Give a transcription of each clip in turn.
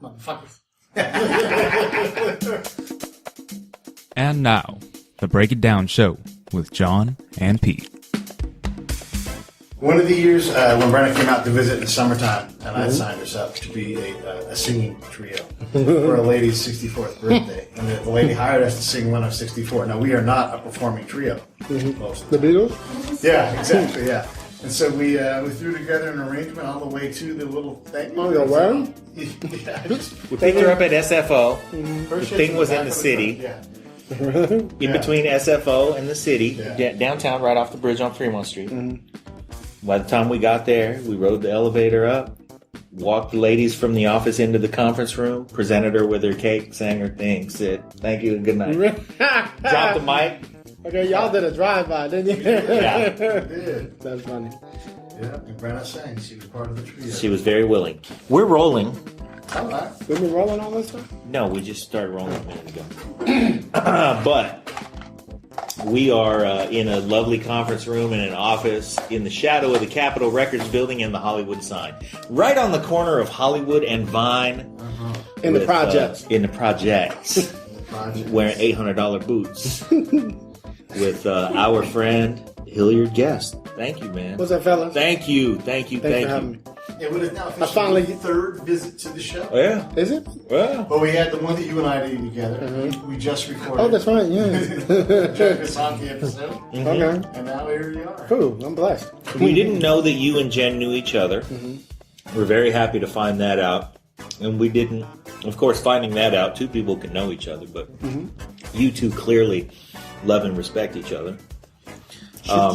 Motherfuckers. And now, the Break It Down Show with John and Pete. One of the years when Brenna came out to visit in the summertime, and I signed us up to be a singing trio for a lady's 64th birthday. And the lady hired us to sing one of 64. Now, we are not a performing trio. Most The Beatles? Yeah, exactly, yeah. And so we threw together an arrangement all the way to the little thing. Oh, your wedding? Yeah. We picked her up at SFO. The thing was in the city. Yeah. In between SFO and the city, Yeah. downtown, right off the bridge on Fremont Street. By the time we got there, we rode the elevator up, walked the ladies from the office into the conference room, presented her with her cake, sang her thing, said thank you and good night. Dropped the mic. Okay, y'all did a drive-by, didn't you? Yeah. Did. That's funny. Yeah, and Brenna sang. She was part of the trio. She was very willing. We're rolling. All right. We've been rolling all this time? No, we just started rolling a minute ago. But we are in a lovely conference room in an office in the shadow of the Capitol Records building and the Hollywood sign. Right on the corner of Hollywood and Vine. In the projects. In the projects. Wearing $800 boots. With our friend Hilliard Guess. Thank you, man. What's up, fellas? Thank you. Thanks for having me. It would have now I finally- officially third visit to the show. Oh, yeah. Is it? Well. But we had the one that you and I did together. We just recorded. Oh, that's right, yeah. Santi episode. Okay. And now here you are. Cool, I'm blessed. We didn't know that you and Jen knew each other. We're very happy to find that out. And we didn't, of course, finding that out, two people can know each other, but you two clearly love and respect each other.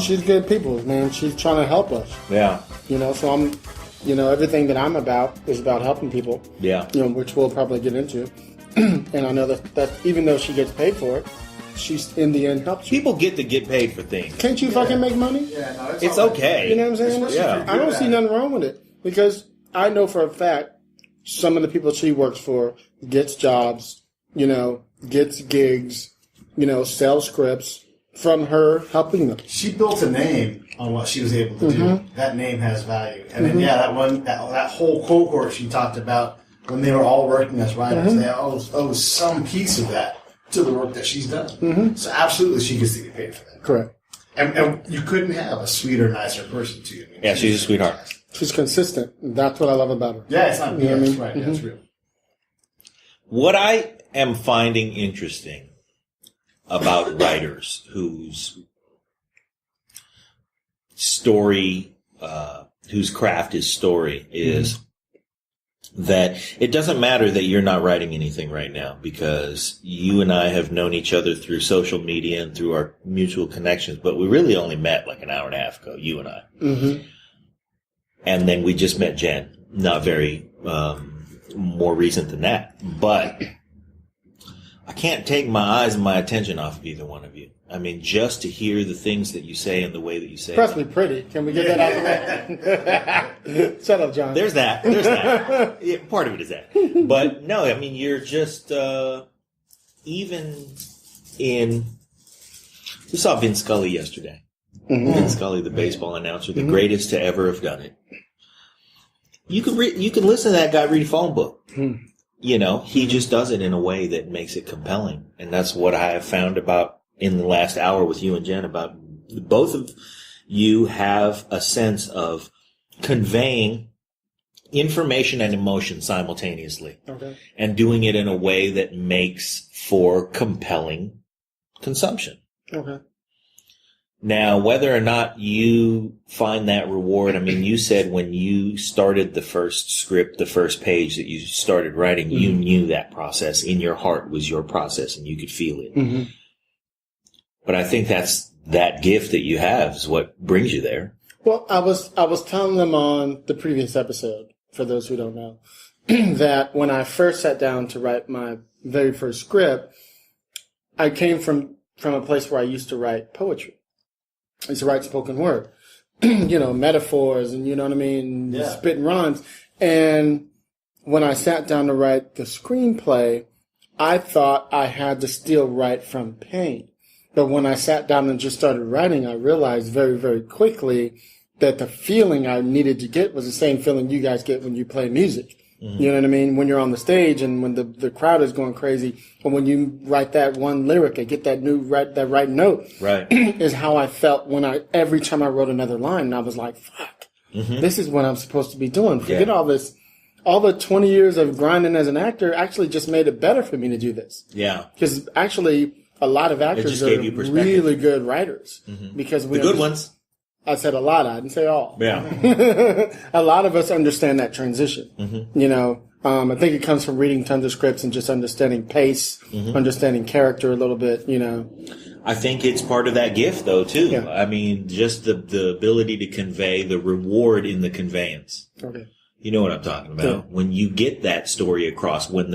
She's good people, man. She's trying to help us. Yeah. You know, so I'm, everything that I'm about is about helping people. Yeah. Which we'll probably get into. And I know that even though she gets paid for it, she's in the end helps you. People get to get paid for things. Can't you fucking make money? Yeah, no, It's all right. okay. You know what I'm saying? Especially Yeah. if you're I don't good see at it. nothing wrong with it because I know for a fact some of the people she works for gets jobs, gets gigs, sells scripts from her helping them. She built a name on what she was able to do. That name has value. And then, that whole cohort she talked about when they were all working as writers, they all owe some piece of that to the work that she's done. So absolutely she gets to get paid for that. Correct. And you couldn't have a sweeter, nicer person to you. I mean, Yeah, she's a sweetheart. She's consistent. That's what I love about her. Yeah, it's not BS, You know what I mean? right? Yeah, it's real. What I am finding interesting about writers whose story, whose craft is story, is that it doesn't matter that you're not writing anything right now because you and I have known each other through social media and through our mutual connections, but we really only met like an hour and a half ago, you and I. And then we just met Jen, not very more recent than that. But I can't take my eyes and my attention off of either one of you. I mean, just to hear the things that you say and the way that you say Especially them. pretty. Can we get that out of the way? Shut up, John. There's that. Yeah, part of it is that. But no, I mean, you're just, even in, we saw Vince Scully yesterday. Vince Scully, the baseball announcer, the greatest to ever have done it. You can listen to that guy read a phone book. He just does it in a way that makes it compelling. And that's what I have found about in the last hour with you and Jen about both of you have a sense of conveying information and emotion simultaneously. Okay. And doing it in a way that makes for compelling consumption. Okay. Now, whether or not you find that reward, I mean, you said when you started the first script, the first page that you started writing, you knew that process in your heart was your process and you could feel it. But I think that's that gift that you have is what brings you there. Well, I was telling them on the previous episode, for those who don't know, that when I first sat down to write my very first script, I came from a place where I used to write poetry. I used to write spoken word, metaphors and, you know what I mean, spitting rhymes. And when I sat down to write the screenplay, I thought I had to still write from pain. But when I sat down and just started writing, I realized very, very quickly that the feeling I needed to get was the same feeling you guys get when you play music. You know what I mean? When you're on the stage and when the crowd is going crazy, or when you write that one lyric and get that right note, Right. is how I felt every time I wrote another line. And I was like, fuck, this is what I'm supposed to be doing. Forget all this. All the 20 years of grinding as an actor actually just made it better for me to do this. Yeah. Because actually, a lot of actors just are gave you perspective. really good writers. Because The good ones. I said a lot. I didn't say all. Yeah. A lot of us understand that transition. You know, I think it comes from reading tons of scripts and just understanding pace, understanding character a little bit, you know. I think it's part of that gift, though, too. Yeah. I mean, just the ability to convey the reward in the conveyance. Okay. You know what I'm talking about. Yeah. When you get that story across, when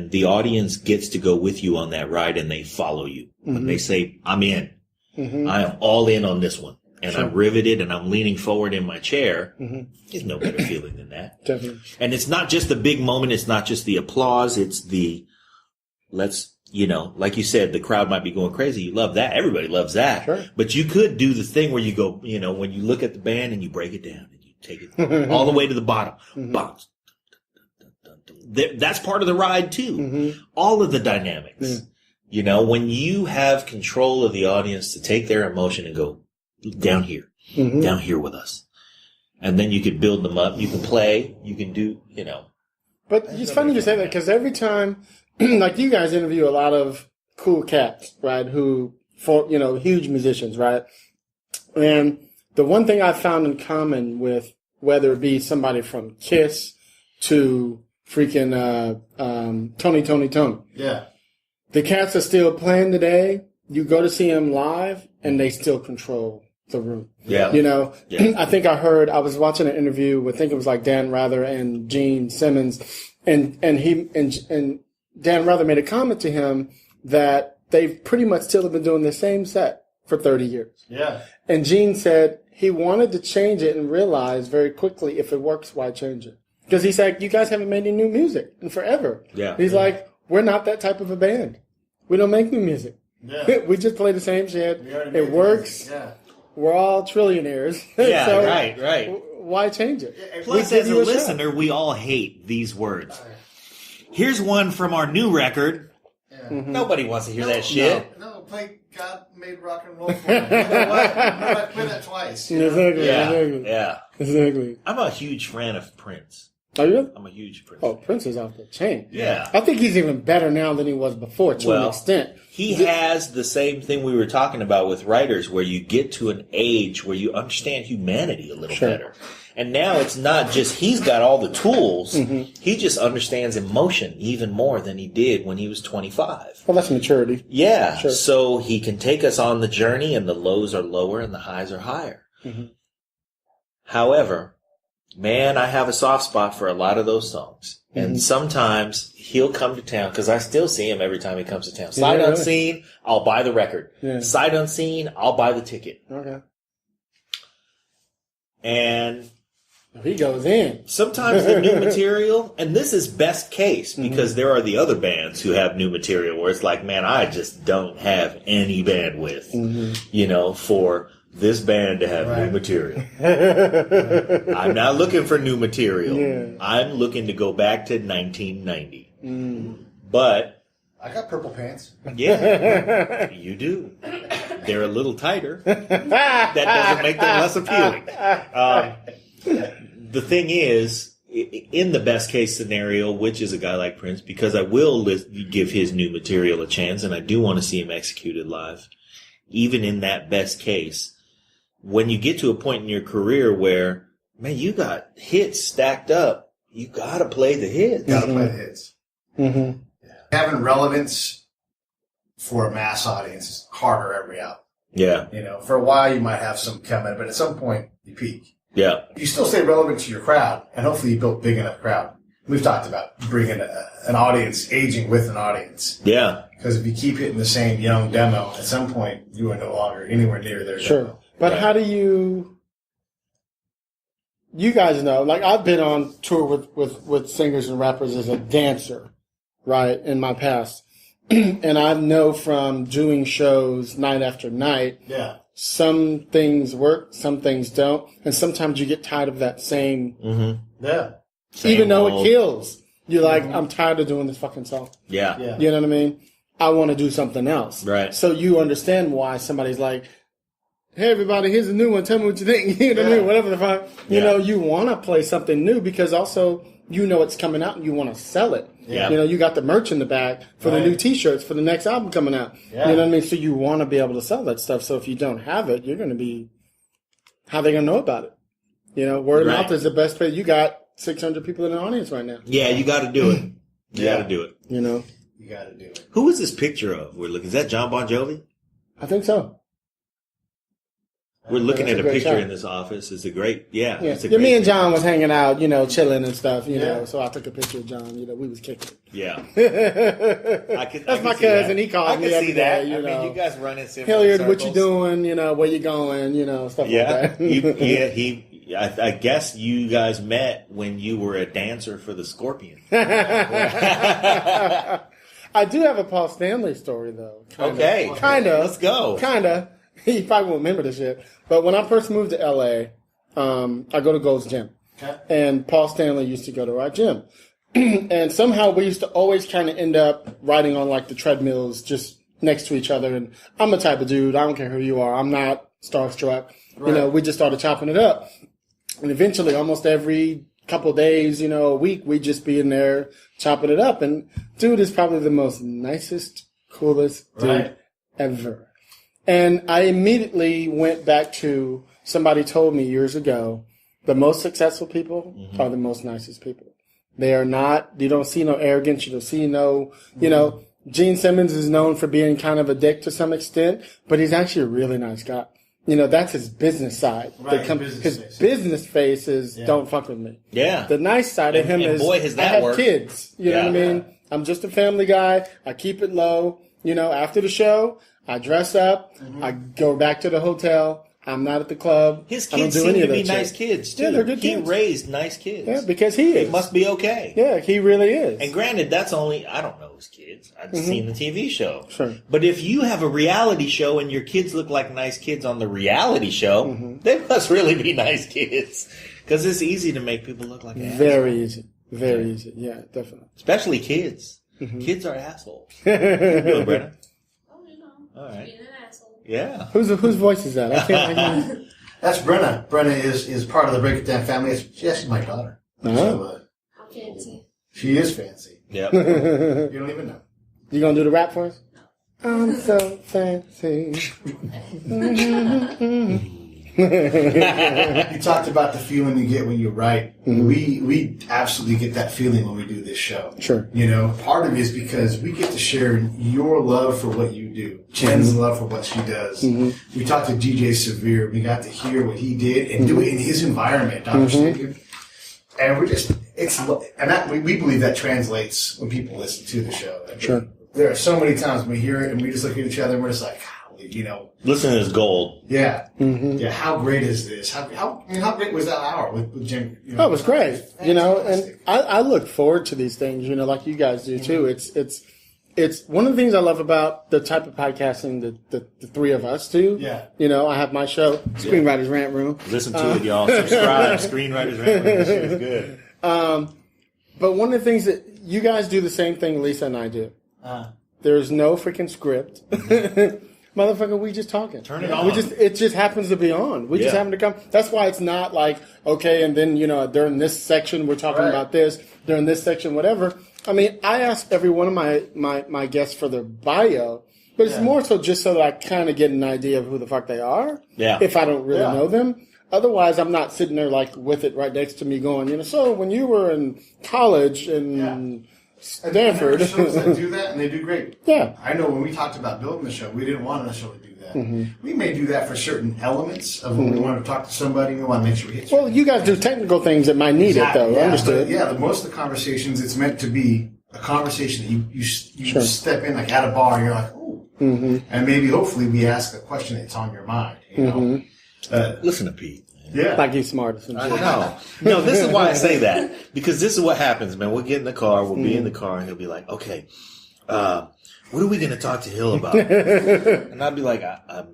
the audience gets to go with you on that ride and they follow you, when they say, I'm in. I am all in on this one. And I'm riveted and I'm leaning forward in my chair. There's no better feeling than that. Definitely. And it's not just the big moment. It's not just the applause. It's like you said, the crowd might be going crazy. You love that. Everybody loves that. Sure. But you could do the thing where you go, when you look at the band and you break it down and you take it all the way to the bottom. Bounce. That's part of the ride too. All of the dynamics. When you have control of the audience to take their emotion and go down here with us. And then you can build them up. You can play. You can do, But it's funny you say that because every time, like you guys interview a lot of cool cats, right? Huge musicians, right? And the one thing I found in common with whether it be somebody from Kiss to freaking Tony. Yeah. The cats are still playing today. You go to see them live, and they still control the room. Yeah. Yeah. I think I was watching an interview with, I think it was like Dan Rather and Gene Simmons, and Dan Rather made a comment to him that they've pretty much still have been doing the same set for 30 years. Yeah. And Gene said he wanted to change it and realized very quickly if it works, why change it? Because he said, you guys haven't made any new music in forever. Yeah. He's like, we're not that type of a band. We don't make new music. Yeah. We just play the same shit. It works. Yeah. We're all trillionaires. Yeah, So right. Why change it? Plus, as a listener, we all hate these words. Here's one from our new record. Yeah. Nobody wants to hear that shit. No, play God Made Rock and Roll for me. You know what? I play that twice. Exactly. Yeah. Exactly. I'm a huge fan of Prince. Are you? I'm a huge Prince. Oh, Prince is off the chain. Yeah. I think he's even better now than he was before to an extent. He has the same thing we were talking about with writers where you get to an age where you understand humanity a little better. And now it's not just he's got all the tools. He just understands emotion even more than he did when he was 25. Well, that's maturity. Yeah. Sure. So he can take us on the journey and the lows are lower and the highs are higher. However, man, I have a soft spot for a lot of those songs. And sometimes he'll come to town, because I still see him every time he comes to town. Sight unseen, I'll buy the record. Yeah. Sight unseen, I'll buy the ticket. Okay. And he goes in. Sometimes the new material, and this is best case, because there are the other bands who have new material where it's like, man, I just don't have any bandwidth, for this band to have new material. I'm not looking for new material. Yeah. I'm looking to go back to 1990. But I got purple pants. Yeah, you do. They're a little tighter. That doesn't make them less appealing. The thing is, in the best case scenario, which is a guy like Prince, because I will give his new material a chance, and I do want to see him executed live, even in that best case, when you get to a point in your career where, man, you got hits stacked up, you got to play the hits. Got to play the hits. Yeah. Having relevance for a mass audience is harder every album. Yeah. For a while you might have some coming, but at some point you peak. Yeah. You still stay relevant to your crowd, and hopefully you built a big enough crowd. We've talked about bringing an audience, aging with an audience. Yeah. Because if you keep hitting the same young demo, at some point you are no longer anywhere near their demo. But how do you guys know, like I've been on tour with singers and rappers as a dancer, right, in my past. And I know from doing shows night after night, some things work, some things don't. And sometimes you get tired of that same Same even though old. it kills. You're like, I'm tired of doing this fucking song. Yeah. Yeah. You know what I mean? I want to do something else. Right. So you understand why somebody's like, hey, everybody, here's a new one. Tell me what you think. You know what I mean? Whatever the fuck. You know, you want to play something new because also you know it's coming out and you want to sell it. Yeah. You know, you got the merch in the bag for the new T-shirts for the next album coming out. Yeah. You know what I mean? So you want to be able to sell that stuff. So if you don't have it, you're going to be, how are they going to know about it? You know, word of Right. mouth is the best way. You got 600 people in the audience right now. Yeah, you got to do it. You got to do it. You know? You got to do it. Who is this picture of? We're looking. Is that John Bon Jovi? I think so. We're looking That's at a a great picture shot. in this office. It's a great, yeah. Yeah. It's a Yeah, me great and John was hanging out, you know, chilling and stuff, you know. Yeah. So I took a picture of John. You know, we was kicking. Yeah. That's my cousin. He calls me I can every see that. day, you I know. mean, you guys run in similar Hilliard, what you circles. doing? You know, where you going? You know, stuff Yeah. like that. I guess you guys met when you were a dancer for the Scorpion. I do have a Paul Stanley story, though. Okay. Kind of. Let's go. Kind of. He probably won't remember this shit. But when I first moved to L.A., I go to Gold's Gym. Okay. And Paul Stanley used to go to our gym. And somehow we used to always kind of end up riding on like the treadmills just next to each other. And I'm the type of dude, I don't care who you are, I'm not starstruck. Right. You know, we just started chopping it up. And eventually, almost every couple days, you know, a week, we'd just be in there chopping it up. And dude is probably the most nicest, coolest dude Right. ever. And I immediately went back to somebody told me years ago, the most successful people are the most nicest people. They are not, you don't see no arrogance, you don't see no, you know, Gene Simmons is known for being kind of a dick to some extent, but he's actually a really nice guy. You know, that's his business side. Right, His business face is, don't fuck with me. Yeah. The nice side of him And is, boy, has I that have worked. kids. You know Yeah. what I mean? I'm just a family guy. I keep it low. You know, after the show, I dress up. I go back to the hotel. I'm not at the club. His I don't kids do seem any to of be that shit. nice kids, too. Yeah, they're good He kids. raised nice kids. Yeah, because he is. It must be okay. Yeah, he really is. And granted, that's only, I don't know his kids. I've seen the TV show. Sure. But if you have a reality show and your kids look like nice kids on the reality show, they must really be nice kids. Because it's easy to make people look like assholes. Very easy. Very easy. Yeah, definitely. Especially kids. Kids are assholes. How you doing, Brenna? Oh, you know. All right. Being an asshole. Yeah. Whose voice is that? I can't. That's Brenna. Brenna is part of the Break It Down family. She's my daughter. So, I'm fancy. she is fancy. Yep. You don't even know. You gonna do the rap for us? I'm so fancy. You talked about the feeling you get when you write. We absolutely get that feeling when we do this show. Sure. You know, part of it is because we get to share your love for what you do. Jen's love for what she does. We talked to DJ Severe. We got to hear what he did and do it in his environment, Dr. Steve. And we're just, we believe that translates when people listen to the show. Sure. There are so many times when we hear it and we just look at each other and we're just like, you know, Listen to this gold. yeah, yeah. How great is this? How great was that hour with Jim? You know, That was great. You know, and fantastic. I look forward to these things, you know, like you guys do too. It's one of the things I love about the type of podcasting that the three of us do. Yeah. You know, I have my show, Screenwriters Rant Room. Listen to it, y'all. Subscribe. Screenwriters Rant Room. This shit is good. But one of the things that you guys do the same thing Lisa and I do. There's no freaking script. Motherfucker, we just talking. Turn it on. It just happens to be on. We just Yeah. happen to come. That's why it's not like, okay, and then, you know, during this section, we're talking about this. During this section, whatever. I mean, I ask every one of my guests for their bio, but it's more so just so that I kind of get an idea of who the fuck they are. Yeah. If I don't really know them. Otherwise, I'm not sitting there like with it right next to me going, you know, so when you were in college in Stanford. And there are shows that do that, and they do great. Yeah. I know when we talked about building the show, we didn't want to necessarily do that. We may do that for certain elements of when we want to talk to somebody. We want to make sure we hit. Well, you guys do technical things that might need it, though. Yeah, Understood. but yeah, most of the conversations, it's meant to be a conversation that you step in like at a bar, and you're like, ooh, and maybe hopefully we ask a question that's on your mind. You know, Listen to Pete. yeah, Like he's smart or I something. know. No, this is why I say that. Because this is what happens, man. We'll get in the car. We'll be in the car, and he'll be like, okay, what are we going to talk to Hill about? And I'll be like, I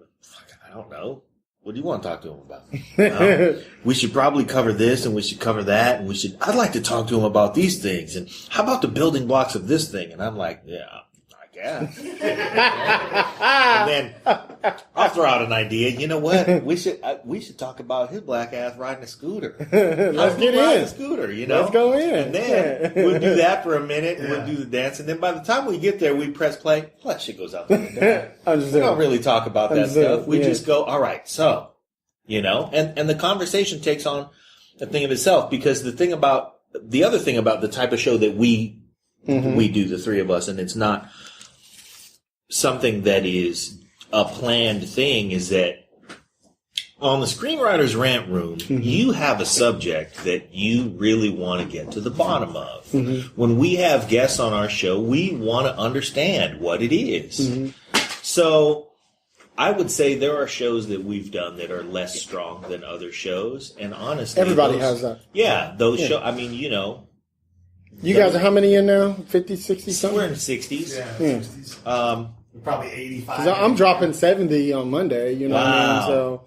don't know. What do you want to talk to him about? Well, we should probably cover this and we should cover that and I'd like to talk to him about these things and how about the building blocks of this thing? And I'm like, yeah, I guess. And then I'll throw out an idea. You know what? We should talk about his black ass riding a scooter. Let's get in. A scooter, you know? Let's go in. And then we'll do that for a minute and we'll do the dance. And then by the time we get there, we press play. All that shit goes out the window. We don't really talk about that stuff. We just go, all right, so, you know, and the conversation takes on a thing of itself because the other thing about the type of show that we do, the three of us, and it's not something that is a planned thing, is that on the Screenwriters Rant Room, you have a subject that you really want to get to the bottom of. When we have guests on our show, we want to understand what it is. So I would say there are shows that we've done that are less strong than other shows. And honestly, everybody has that. Yeah, those shows, I mean, you know. You guys are how many in now? 50, 60 something? We're in the 60s. Yeah, 60s. Probably 85. I'm dropping 70 on Monday, you know what I mean? So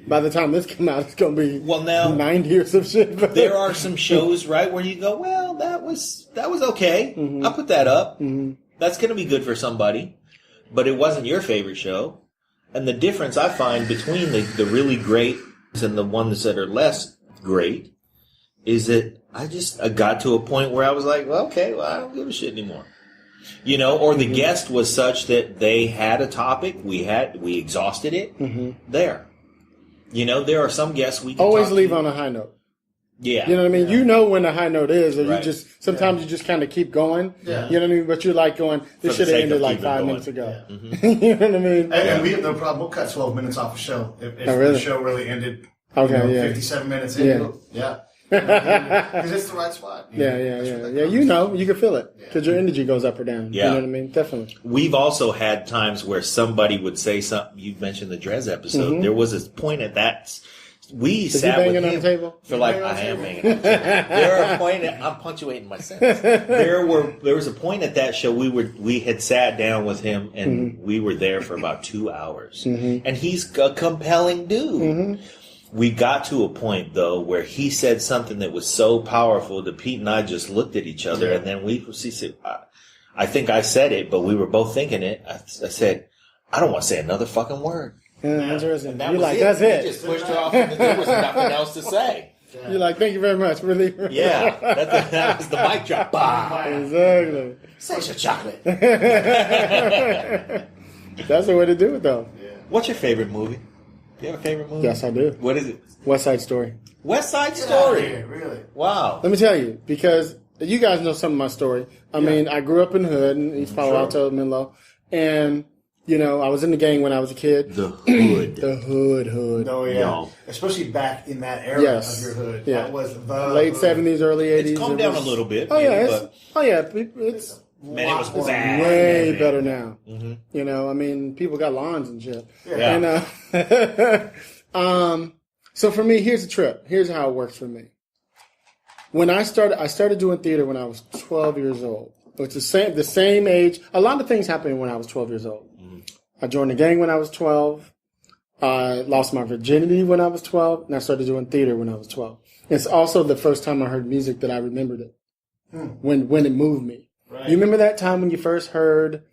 by the time this comes out, it's going to be 90 or some shit. There are some shows, right, where you go, well, that was okay. I'll put that up. That's going to be good for somebody. But it wasn't your favorite show. And the difference I find between the really great and the ones that are less great is that I got to a point where I was like, well, okay, well, I don't give a shit anymore. You know, or the guest was such that they had a topic, we exhausted it, there. You know, there are some guests we can always leave on a high note. Yeah. You know what I mean? You know when the high note is, or sometimes you just kind of keep going. Yeah. You know what I mean? But you're like going, this should have ended like 5 minutes ago. You know what I mean? And we have no problem. We'll cut 12 minutes off a show. If the show really ended 57 minutes in, because it's the right spot. Yeah. You know, you can feel it because your energy goes up or down. Yeah. You know what I mean? Definitely. We've also had times where somebody would say something. You mentioned the Drez episode. There was a point at that. We sat with him on the table? for like I am banging on the table. There are a point. I'm punctuating my sentence. There was a point at that show we had sat down with him and we were there for about 2 hours. And he's a compelling dude. We got to a point, though, where he said something that was so powerful that Pete and I just looked at each other, and then he said, I think I said it, but we were both thinking it. I said, I don't want to say another fucking word. Interesting. You're like, that's We it. just pushed her off, and there was nothing else to say. You're like, thank you very much. Really? Yeah, that was the mic drop. Bah. Exactly. Such a chocolate. That's the way to do it, though. What's your favorite movie? Do you have a favorite movie? Yes, I do. What is it? West Side Story. West Side Story. Yeah, really? Wow. Let me tell you, because you guys know some of my story. I mean, I grew up in the hood in East Palo Alto, Menlo, and you know, I was in the gang when I was a kid. The hood. The hood. Oh, yeah. No. Especially back in that era of your hood. Yeah. That was the late hood. 70s, early 80s. It's calmed down a little bit. Oh, yeah. Maybe, It's man, it was bad. way better now. You know, I mean, people got lawns and shit. Yeah. And, so for me, here's the trip. Here's how it works for me. When I started doing theater when I was 12 years old. It's the same age. A lot of things happened when I was 12 years old. I joined the gang when I was 12. I lost my virginity when I was 12, and I started doing theater when I was 12. It's also the first time I heard music that I remembered it. When it moved me. Right. You remember that time when you first heard,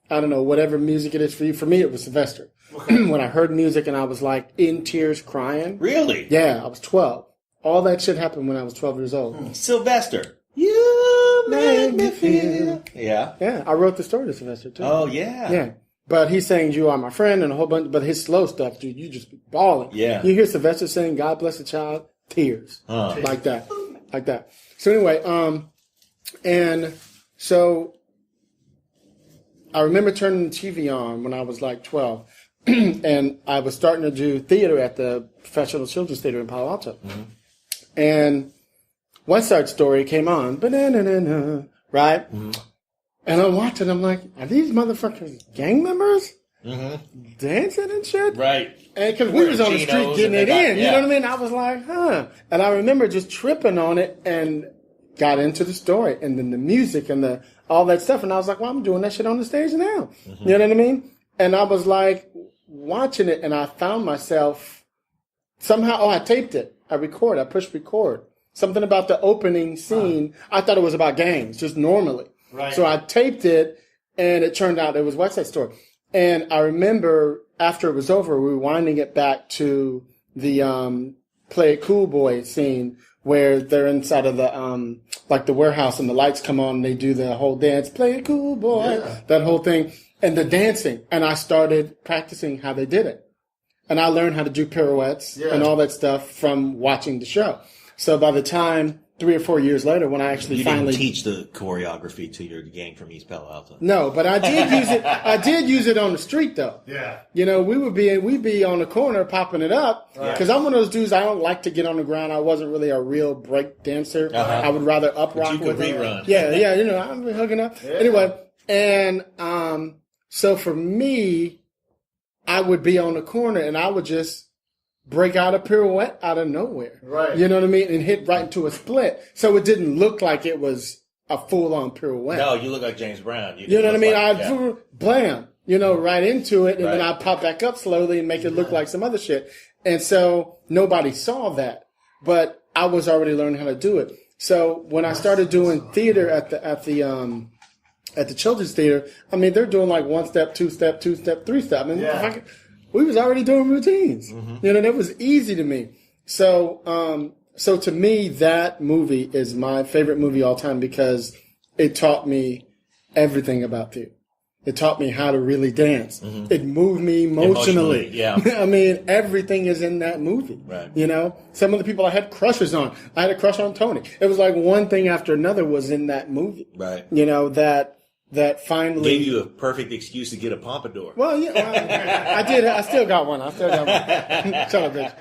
I don't know, whatever music it is for you? For me, it was Sylvester. Okay. When I heard music and I was like in tears crying. Really? Yeah, I was 12. All that shit happened when I was 12 years old. Sylvester. You make me feel. Yeah. Yeah, I wrote the story to Sylvester, too. Oh, yeah. Yeah. But he's saying, you are my friend, and a whole bunch, but his slow stuff, dude, you just be bawling. Yeah. You hear Sylvester saying, God bless the child, tears. Like that. Like that. So anyway, and so I remember turning the TV on when I was like 12, and I was starting to do theater at the Professional Children's Theater in Palo Alto. And West Side Story came on, ba-na-na-na-na, right? And I'm watching, I'm like, are these motherfuckers gang members? Dancing and shit? Right. And because we was on the street getting it in, you know what I mean? I was like, huh. And I remember just tripping on it and got into the story and then the music and all that stuff. And I was like, well, I'm doing that shit on the stage now. You know what I mean? And I was like watching it and I found myself somehow, I taped it. I pushed record. Something about the opening scene, I thought it was about gangs, just normally. Right. So I taped it, and it turned out it was West Side Story. And I remember after it was over, rewinding it back to the Play It Cool Boy scene where they're inside of the like the warehouse and the lights come on and they do the whole dance, Play It Cool Boy, that whole thing, and the dancing. And I started practicing how they did it. And I learned how to do pirouettes and all that stuff from watching the show. So by the time 3 or 4 years later, when I actually finally didn't teach the choreography to your gang from East Palo Alto. No, but I did use it. I did use it on the street though. Yeah. You know, we'd be on the corner popping it up because I'm one of those dudes. I don't like to get on the ground. I wasn't really a real break dancer. I would rather up rock you could with it. rerun. Yeah. You know, I'm hooking up anyway. And so for me, I would be on the corner and I would just break out a pirouette out of nowhere. Right. You know what I mean? And hit right into a split. So it didn't look like it was a full-on pirouette. No, you look like James Brown. You know what I mean? I blam, right into it, and then I pop back up slowly and make it look like some other shit. And so nobody saw that, but I was already learning how to do it. So when I started doing theater at the children's theater, I mean, they're doing like 1 step, 2 step, 2 step, 3 step. I mean, we was already doing routines. You know, that was easy to me. So, so to me, that movie is my favorite movie all time because it taught me everything about theater. It taught me how to really dance. It moved me emotionally. Yeah. I mean, everything is in that movie. Right. You know, some of the people I had crushes on. I had a crush on Tony. It was like one thing after another was in that movie. Right. You know, that finally gave you a perfect excuse to get a pompadour. Well, yeah, I did. I still got one. Shut up, bitch.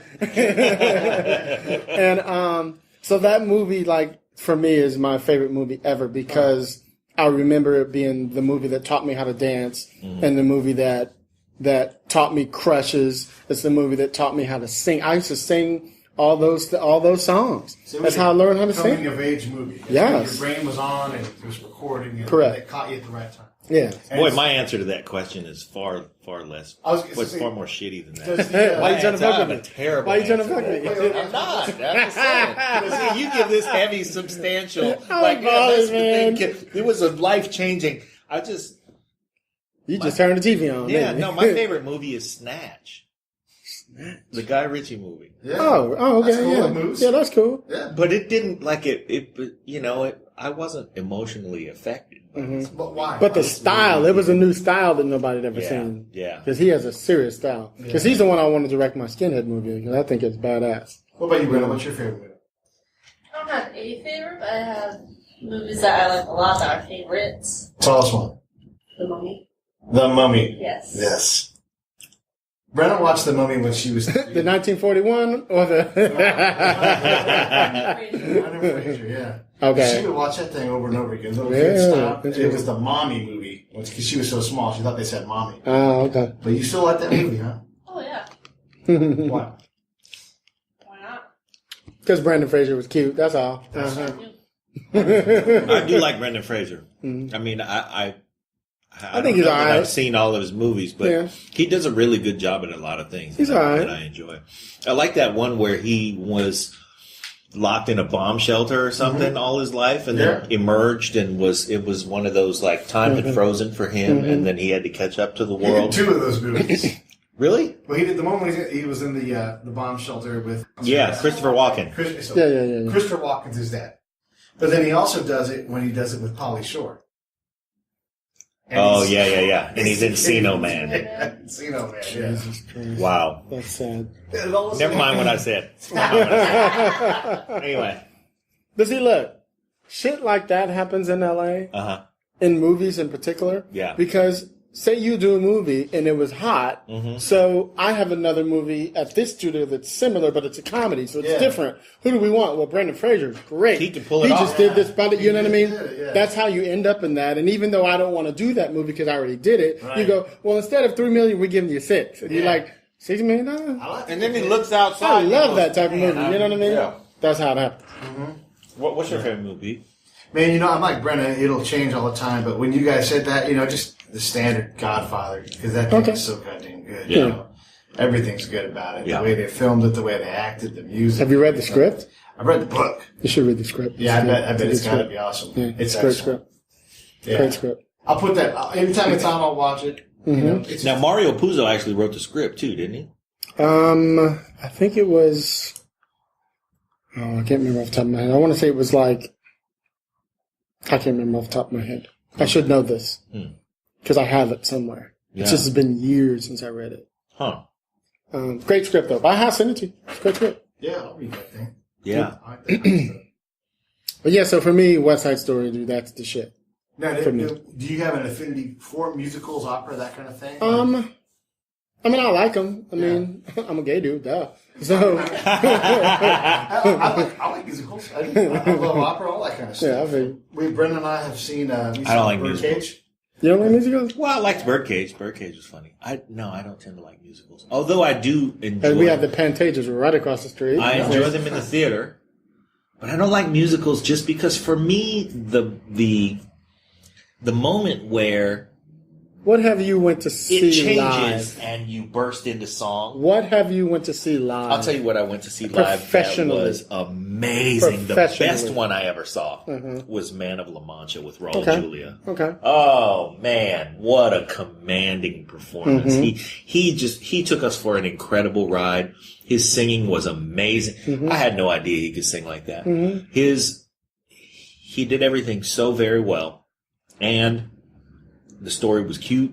And so that movie, like, for me, is my favorite movie ever because I remember it being the movie that taught me how to dance and the movie that taught me crushes. It's the movie that taught me how to sing. I used to sing all those songs. So that's how I learned how to sing. Coming of age movie. Yes. Your brain was on and it was recording. And Correct. It caught you at the right time. Yeah. Boy, my answer to that question is far less. Was far more shitty than that. Why you trying to fuck with me? Terrible. Why you trying to answer. fuck with me? I'm not. I'm just saying. See, you give this heavy, substantial. bothered, man. It was a life changing. You just turned the TV on. Yeah, didn't you? no, my favorite movie is Snatch. The Guy Ritchie movie. Yeah. Oh, okay, That's cool. yeah. It moves. Yeah, that's cool. Yeah. But it didn't like it. I wasn't emotionally affected. But why? But the style, it was a new style that nobody had ever seen. Yeah. Because he has a serious style. Because he's the one I want to direct my Skinhead movie because I think it's badass. What about you, Brenna? What's your favorite movie? I don't have a favorite, but I have movies that I like a lot that are favorites. Tell us one. The Mummy. The Mummy. Yes. Yes. Brenna watched The Mummy when she was... The 1941 or the... Brendan Fraser, yeah. Okay. She would watch that thing over and over again. Little Yeah, kid style. that's It was the Mommy movie. Because she was so small, she thought they said Mommy. Oh, okay. But you still like that movie, huh? Oh, yeah. Why? Why not? Because Brandon Fraser was cute, that's all. Uh-huh. I do like Brendan Fraser. I mean, I think he's know that alright. I've seen all of his movies, but he does a really good job at a lot of things. He's alright. that I enjoy. I like that one where he was locked in a bomb shelter or something all his life, and then emerged, and it was one of those like time had frozen for him, and then he had to catch up to the He did world. 2 of those movies. Really? Well, he did the one when he was in the bomb shelter with... Christopher Walken. Yeah. Christopher Walken's his dad. But then he also does it when he does it with Pauly Shore. And yeah. And he's Encino Man. Encino Man, yeah. Jesus Christ. Wow. That's sad. Never mind what I said. Anyway. But see, look, shit like that happens in LA, in movies in particular. Yeah. Because say you do a movie and it was hot, so I have another movie at this studio that's similar, but it's a comedy, so it's different. Who do we want? Well, Brendan Fraser's great. He can pull it He off. just did this, but you know what I mean? did it, yeah. That's how you end up in that. And even though I don't want to do that movie because I already did it, you go, well, instead of $3 million, we're giving you 6. And you're like, $6 million? And then he looks outside. I and love goes, that type of movie. "Man, You know what I mean? Yeah. That's how it happens. What's your favorite movie? Man, I'm like Brenna. It'll change all the time. But when you guys said that, just the standard Godfather, because that thing is so goddamn good. You know? Everything's good about it. Yeah. The way they filmed it, the way they acted, the music. Have you read the script? I've read the book. You should read the script. Yeah, I bet it's a got to good be awesome. script. Yeah, It's great excellent. script. Yeah. Great script. I'll put that, anytime it's on, I'll watch it. You know, it's Now, Mario Puzo actually wrote the script too, didn't he? I think it was. Oh, I can't remember off the top of my head. I want to say it was like. I can't remember off the top of my head. I should know this because I have it somewhere. Yeah. It's just been years since I read it. Huh. Great script though. But I have sent it to you. It's a great script. yeah, I'll read that thing. Yeah. I like that kind of stuff. But yeah, so for me, West Side Story, dude, that's the shit. Now, For me. do you have an affinity for musicals, opera, that kind of thing? I mean, I like them. I mean, I'm a gay dude, duh. So, I like musicals. I love opera, all that kind of stuff. yeah, I mean, Brendan and I have seen. I don't like Birdcage. you don't like musicals? Well, I liked Birdcage. Birdcage was funny. I don't tend to like musicals. Although I do enjoy. And we have the Pantages right across the street. I enjoy them in the theater, but I don't like musicals just because for me the moment where What have you went to it see changes live? and you burst into song. What have you went to see live? I'll tell you what I went to see live that Professionally. was amazing. The Professionally. best one I ever saw was Man of La Mancha with Raul Okay. Julia. Okay. Oh man, what a commanding performance. Mm-hmm. He took us for an incredible ride. His singing was amazing. Mm-hmm. I had no idea he could sing like that. He did everything so very well. And the story was cute,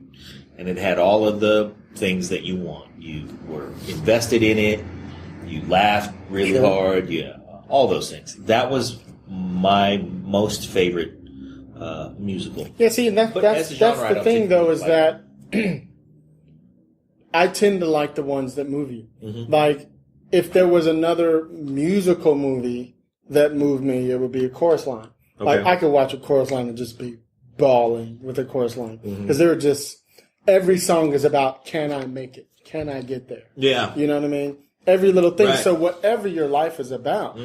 and it had all of the things that you want. You were invested in it. You laughed really hard. Yeah, all those things. That was my most favorite musical. Yeah, see, and But that's as a genre, I the don't thing, think though, we is like that I tend to like the ones that move you. Like, if there was another musical movie that moved me, it would be a chorus line. Like, Okay. I could watch a chorus line and just be bawling with a chorus line. Because they're just, every song is about, can I make it? Can I get there? Yeah. You know what I mean? Every little thing. Right. So whatever your life is about,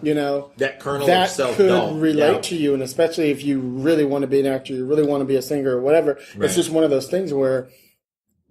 you know, That kernel that of self could relate to you. And especially if you really want to be an actor, you really want to be a singer or whatever. Right. It's just one of those things where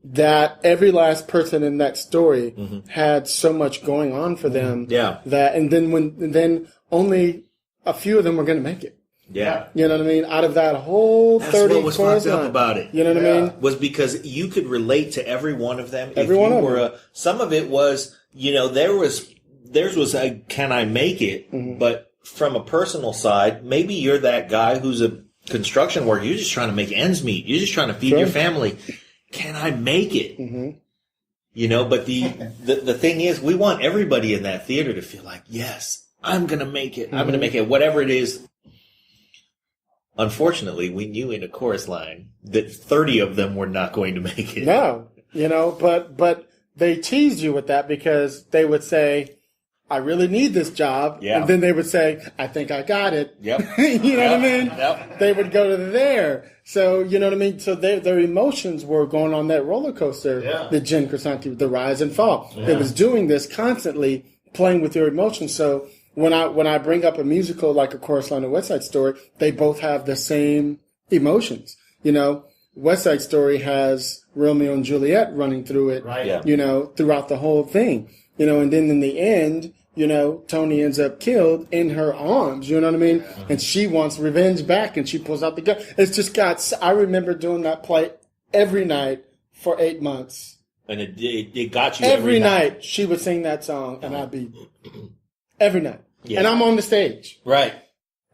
that every last person in that story had so much going on for them. Yeah. That, and then only a few of them were going to make it. Yeah. You know what I mean? Out of that whole That's 30 what was chorus fucked up line. about it. You know what I mean? Was because you could relate to every one of them. Every if one you of were them. some of it was, theirs was a can I make it? But from a personal side, maybe you're that guy who's a construction worker. You're just trying to make ends meet. You're just trying to feed your family. Can I make it? You know, but the thing is, we want everybody in that theater to feel like, yes, I'm going to make it. I'm going to make it. Whatever it is. Unfortunately, we knew in a chorus line that 30 of them were not going to make it. No, you know, but they teased you with that because they would say, I really need this job. Yeah. And then they would say, I think I got it. Yep. You know what I mean? Yep. They would go to there. So, you know what I mean? So their emotions were going on that roller coaster, the Jen Crisanti, the rise and fall. It was doing this constantly, playing with your emotions. So when I bring up a musical like A Chorus Line and West Side Story, they both have the same emotions. You know, West Side Story has Romeo and Juliet running through it, Right. Yeah. you know, throughout the whole thing. You know, and then in the end, you know, Tony ends up killed in her arms, you know what I mean? And she wants revenge back and she pulls out the gun. It's just I remember doing that play every night for 8 months. And it got you Every night she would sing that song and I'd be, every night. Yeah. And I'm on the stage Right.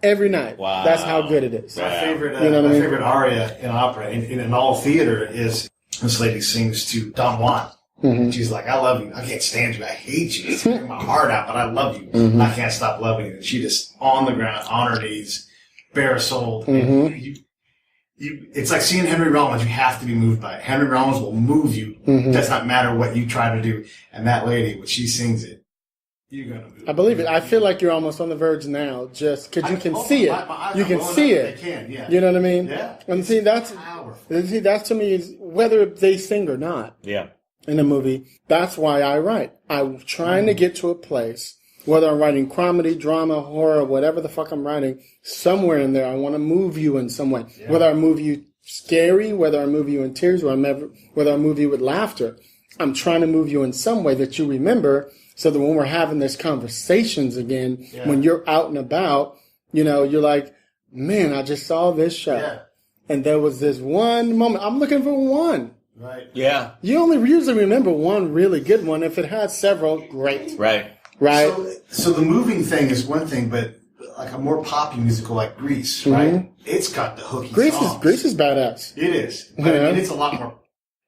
every night. Wow. That's how good it is. My favorite, You know what I mean? favorite aria in opera in an all theater is this lady sings to Don Juan. She's like, I love you. I can't stand you. I hate you. It's tearing my heart out, but I love you. I can't stop loving you. And she just on the ground, on her knees, bare souled. It's like seeing Henry Rollins. You have to be moved by it. Henry Rollins will move you. Does not matter what you try to do. And that lady, when she sings it, you're gonna move. I believe it. I feel like you're almost on the verge now, just because you can see it. My eyes You are can blowing see up. it. They can, yeah. You know what I mean? Yeah. And see, that's Powerful. that to me is whether they sing or not Yeah. in a movie. That's why I write. I'm trying to get to a place, whether I'm writing comedy, drama, horror, whatever the fuck I'm writing, somewhere in there, I want to move you in some way. Whether I move you scary, whether I move you in tears, whether I move you with laughter. I'm trying to move you in some way that you remember, so that when we're having these conversations again, when you're out and about, you're like, man, I just saw this show. Yeah. And there was this one moment. I'm looking for one. Right. Yeah. You only usually remember one really good one. If it has several, great. Right. Right? So the moving thing is one thing, but like a more poppy musical like Grease, right? It's got the hooky songs. Grease is badass. It is. But I mean, it's a lot more.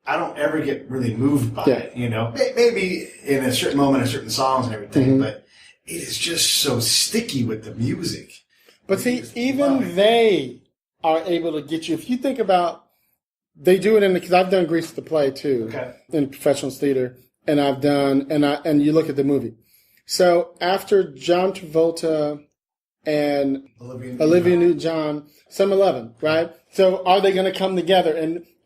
I don't ever get really moved by it, Maybe in a certain moment, in certain songs and everything, but it is just so sticky with the music. But see, even they are able to get you. If you think about, they do it because I've done Grease the play too, in professional theater, and I've done, and you look at the movie. So after John Travolta and Olivia Newton-John, Summer 11, right? So are they going to come together?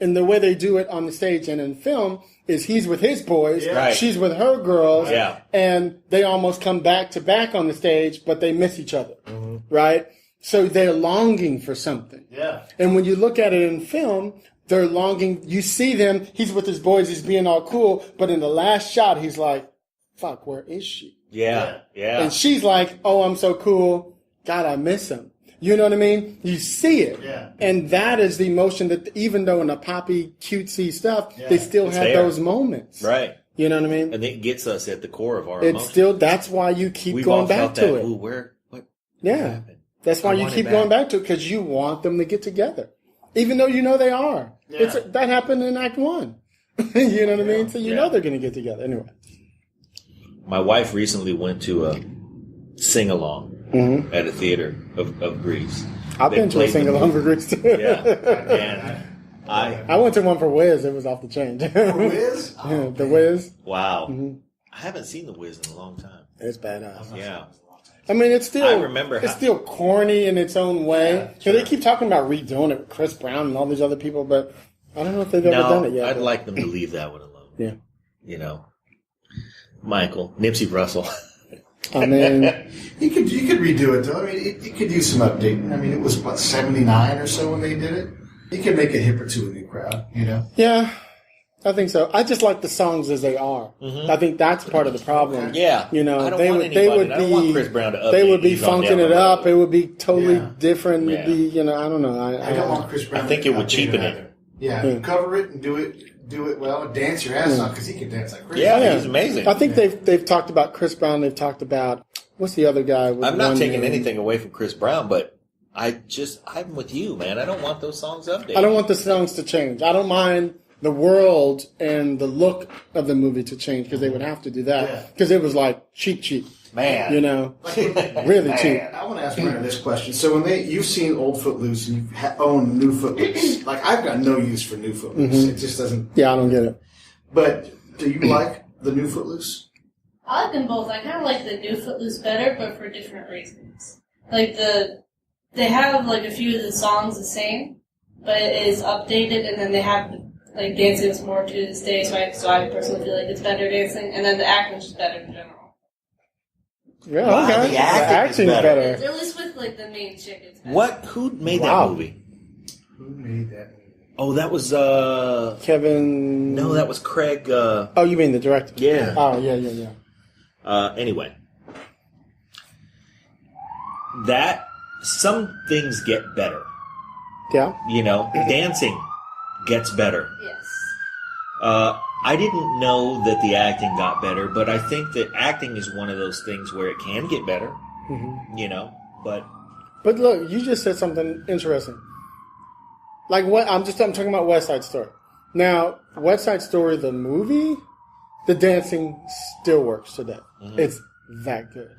And the way they do it on the stage and in film is he's with his boys, she's with her girls, and they almost come back to back on the stage, but they miss each other, right? So they're longing for something. Yeah. And when you look at it in film, they're longing. You see them, he's with his boys, he's being all cool, but in the last shot, he's like, fuck, where is she? Yeah. And she's like, oh, I'm so cool. God, I miss him. You know what I mean? You see it. Yeah. And that is the emotion that even though in the poppy, cutesy stuff, they still have there. those moments. Right. You know what I mean? And it gets us at the core of our It's emotions. still, that's why you keep We've going all back felt to that. it. Ooh, what Yeah. That's why I you want keep it going back. back to it, because you want them to get together. Even though you know they are. Yeah. That happened in Act 1. You know what I mean? So you know they're going to get together. Anyway. My wife recently went to a sing-along at a theater of Grease. I've They been to a played the sing-along for Grease too. Yeah. And I went to one for Wiz. It was off the chain. Wiz? Yeah, the Wiz. wow. I haven't seen The Wiz in a long time. It's badass. Yeah. I mean, it's still. I remember it's how- still corny in its own way. Yeah, So they keep talking about redoing it with Chris Brown and all these other people, but I don't know if they've ever done it yet. I'd but- like them to leave that one alone. Yeah. Michael, Nipsey Russell. I mean, You could redo it though. I mean, it could use some updating. I mean, it was what 79 or so when they did it. You could make it hipper to a new crowd. yeah, I think so. I just like the songs as they are. I think that's part of the problem. Yeah. You know, I don't they want would they anybody- would I don't want be Chris Brown to update they would be these on funking down it the road. up. It would be totally Yeah. different. Yeah. It'd be, I don't know. I don't want Chris Brown. I think to it would update cheapen it. either. Yeah, cover it and do it well. And dance your ass off because he can dance like crazy. Yeah, he's amazing. I think they've talked about Chris Brown. They've talked about what's the other guy? With I'm not one taking name? anything away from Chris Brown, but I'm with you, man. I don't want those songs updated. I don't want the songs to change. I don't mind the world and the look of the movie to change because they would have to do that because it was like cheap, Man. you know, really cheap. I want to ask Brandon this question. So when you've seen old Footloose and you own new Footloose, like I've got no use for new Footloose. It just doesn't. Yeah, I don't get it. But do you like the new Footloose? I like them both. I kind of like the new Footloose better, but for different reasons. Like they have like a few of the songs the same, but it is updated, and then they have like dancing's more to this day. So I personally feel like it's better dancing, and then the acting's just better in general. Yeah, Wow, okay. the acting is better. At least with like the main chick, it's better. Who made Wow. that movie? Who made that movie? Oh, that was Kevin. no, that was Craig. Oh, you mean the director? Yeah. Oh, yeah. Anyway, that some things get better. Yeah. Dancing gets better. Yes. I didn't know that the acting got better, but I think that acting is one of those things where it can get better. But But look, you just said something interesting. Like what? I'm talking about West Side Story. Now, West Side Story, the movie, the dancing still works today. It's that good.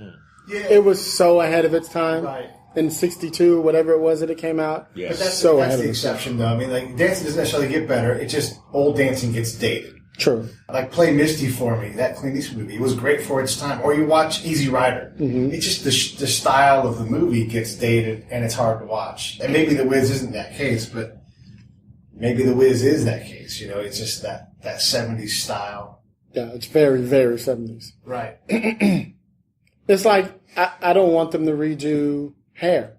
Yeah, It was so ahead of its time. right. In '62, whatever it was that it came out. Yeah. But that's So that's ahead the of its time. exception, though. I mean, like dancing doesn't necessarily get better. It's just old dancing gets dated. True. Like Play Misty for Me, that Clint Eastwood movie. It was great for its time. Or you watch Easy Rider. It's just the style of the movie gets dated and it's hard to watch. And maybe The Wiz isn't that case, but maybe The Wiz is that case. It's just that 70s style. Yeah, it's very, very '70s. Right. It's like I don't want them to redo Hair.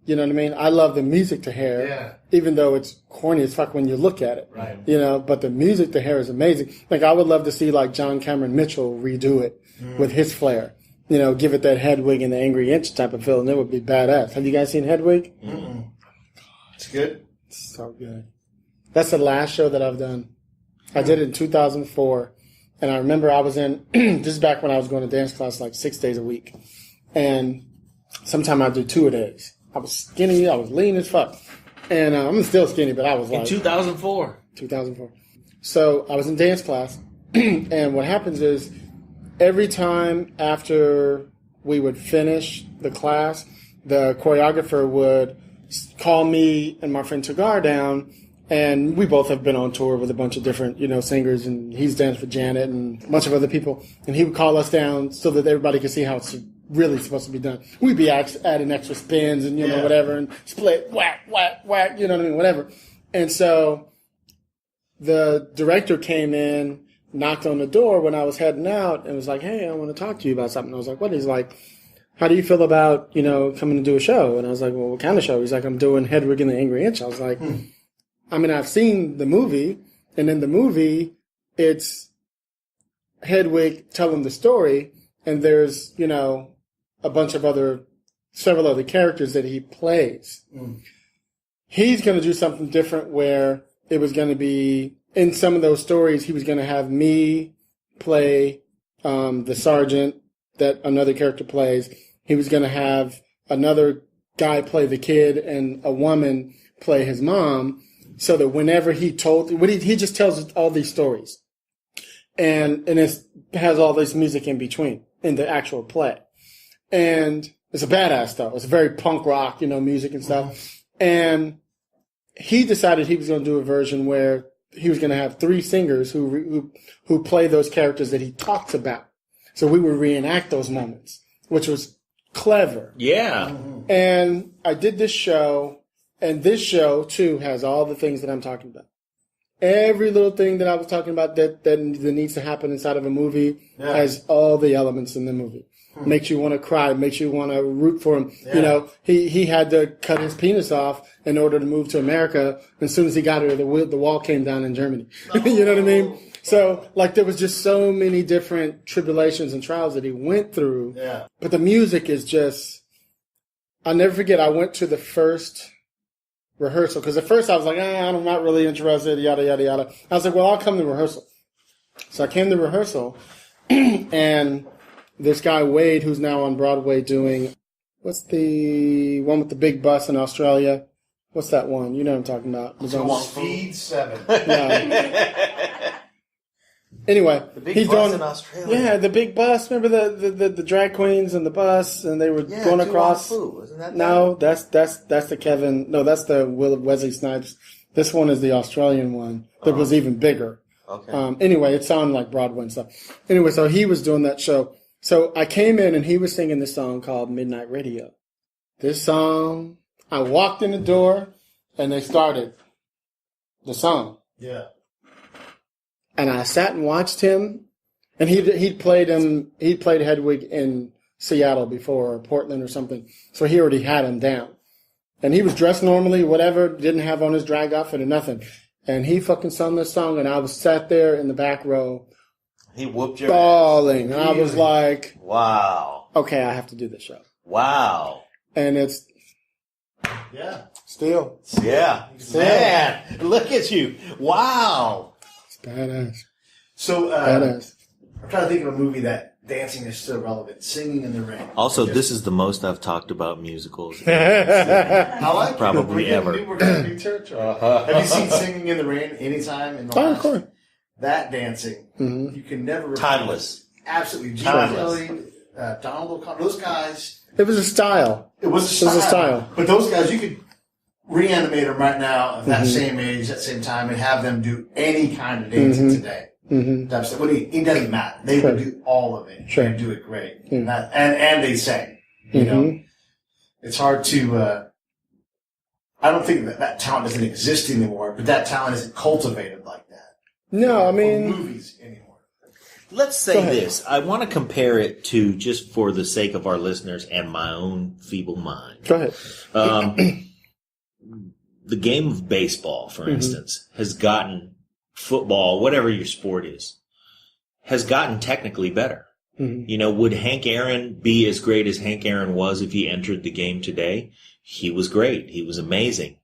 You know what I mean? I love the music to Hair, even though it's corny as fuck when you look at it. Right. You know, but the music to Hair is amazing. Like, I would love to see, like, John Cameron Mitchell redo it with his flair. You know, give it that Hedwig and the Angry Inch type of feel, and it would be badass. Have you guys seen Hedwig? It's good. It's so good. That's the last show that I've done. I did it in 2004, and I remember I was in, this is back when I was going to dance class like 6 days a week, and sometime I'd do 2 a days. I was skinny, I was lean as fuck, and I'm still skinny, but I was like... In 2004. 2004. So I was in dance class, and what happens is, every time after we would finish the class, the choreographer would call me and my friend Tagar down, and we both have been on tour with a bunch of different, you know, singers, and he's danced with Janet and a bunch of other people, and he would call us down so that everybody could see how it's really supposed to be done. We'd be adding extra spins and, you know, whatever, and split, whack, whack, whack, you know what I mean, whatever. And so the director came in, knocked on the door when I was heading out, and was like, hey, I want to talk to you about something. I was like, what? He's like, how do you feel about, you know, coming to do a show? And I was like, well, what kind of show? He's like, I'm doing Hedwig and the Angry Inch. I was like, I mean, I've seen the movie, and in the movie, it's Hedwig telling the story, and there's, you know, a bunch of several other characters that he plays. He's going to do something different where it was going to be, in some of those stories, he was going to have me play the sergeant that another character plays. He was going to have another guy play the kid and a woman play his mom, so that whenever he just tells all these stories. And it has all this music in between in the actual play. And it's a badass stuff. It's very punk rock, you know, music and stuff. And he decided he was going to do a version where he was going to have 3 singers who play those characters that he talks about. So we would reenact those moments, which was clever. Yeah. And I did this show, and this show, too, has all the things that I'm talking about. Every little thing that I was talking about that needs to happen inside of a movie has all the elements in the movie. Makes you want to cry, makes you want to root for him. You know, he had to cut his penis off in order to move to America. As soon as he got here, the wall came down in Germany. You know what I mean? So, like, there was just so many different tribulations and trials that he went through. Yeah. But the music is just, I'll never forget, I went to the first rehearsal, because at first I was like, I'm not really interested, yada, yada, yada. I was like, well, I'll come to rehearsal. So I came to rehearsal, and this guy, Wade, who's now on Broadway doing, what's the one with the big bus in Australia? What's that one? You know what I'm talking about. Speed 7. Yeah. Anyway, The big bus in Australia. Yeah, the big bus. Remember the drag queens and the bus, and they were going across. Isn't that No, that's the Kevin. No, that's the Wesley Snipes. This one is the Australian one that was even bigger. Okay. Anyway, it sounded like Broadway and stuff. Anyway, so he was doing that show. So I came in and he was singing this song called Midnight Radio. This song, I walked in the door and they started the song. Yeah. And I sat and watched him, and he'd played Hedwig in Seattle before, or Portland or something. So he already had him down. And he was dressed normally, whatever, didn't have on his drag outfit or nothing. And he fucking sung this song, and I was sat there in the back row. He whooped your bawling. ass. And I was like, wow. Okay, I have to do this show. Wow. And it's... Yeah. Still. Yeah. Man, look at you. Wow. It's badass. So, Badass. I'm trying to think of a movie that dancing is still relevant. Singing in the Rain. Also, this is the most I've talked about musicals. I like Probably it. ever. We're going to new territory. Have you seen Singing in the Rain anytime in the last? Of course. That dancing, you can never replace. Timeless. Absolutely. Timeless. Donald O'Connor, those guys. It was a style. It was a style. But those guys, you could reanimate them right now at that same age, that same time, and have them do any kind of dancing today. It doesn't matter. They would do all of it and do it great. And they sang. You know, it's hard to. I don't think that talent doesn't exist anymore, but that talent isn't cultivated like that. No, I mean, movies anymore. Let's say this. I want to compare it to, just for the sake of our listeners and my own feeble mind. Go ahead. The game of baseball, for instance, has gotten, football, whatever your sport is, has gotten technically better. You know, would Hank Aaron be as great as Hank Aaron was if he entered the game today? He was great. He was amazing.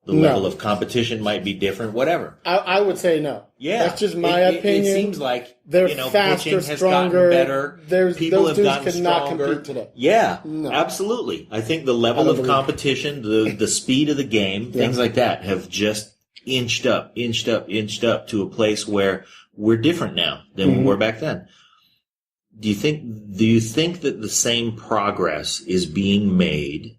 The level of competition might be different, whatever. I would say no. Yeah. That's just my opinion. It seems like, they're faster, faster, stronger. Better. People those have dudes gotten could not stronger. compete today. Yeah, No. absolutely. I think the level of competition, the speed of the game, things like that have just inched up to a place where we're different now than we were back then. Do you think that the same progress is being made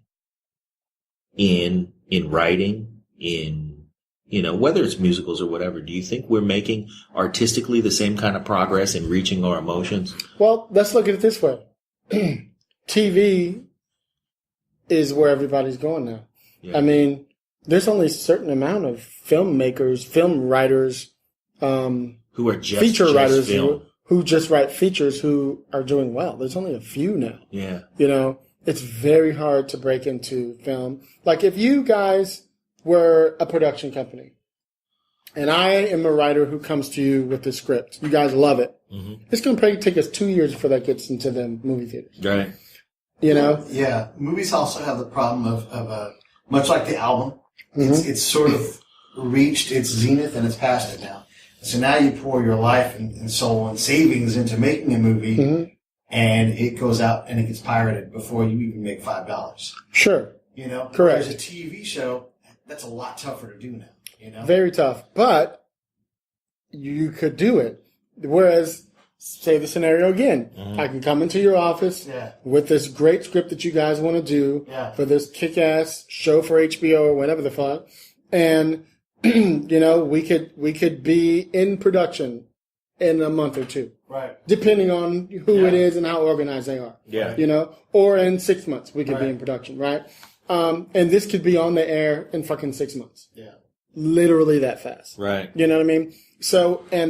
in writing, in, whether it's musicals or whatever? Do you think we're making artistically the same kind of progress in reaching our emotions? Well, let's look at it this way. TV is where everybody's going now. Yeah. I mean, there's only a certain amount of filmmakers, film writers, Who are just feature writers film. who just write features who are doing well. There's only a few now. Yeah. It's very hard to break into film. Like, if you guys were a production company and I am a writer who comes to you with the script, you guys love it. It's going to probably take us 2 years before that gets into the movie theaters. Right. Yeah. Movies also have the problem of much like the album, it's sort of reached its zenith and it's past it now. So now you pour your life and soul and savings into making a movie, and it goes out and it gets pirated before you even make $5. Sure. Correct. Correct. There's a TV show that's a lot tougher to do now. Very tough. But you could do it. Whereas, say the scenario again. I can come into your office with this great script that you guys want to do for this kick-ass show for HBO or whatever the fuck, and we could be in production in a month or two. Right. Depending on who it is and how organized they are. Yeah. Or in 6 months we could be in production, right? And this could be on the air in fucking 6 months. Yeah. Literally that fast. Right. You know what I mean? So a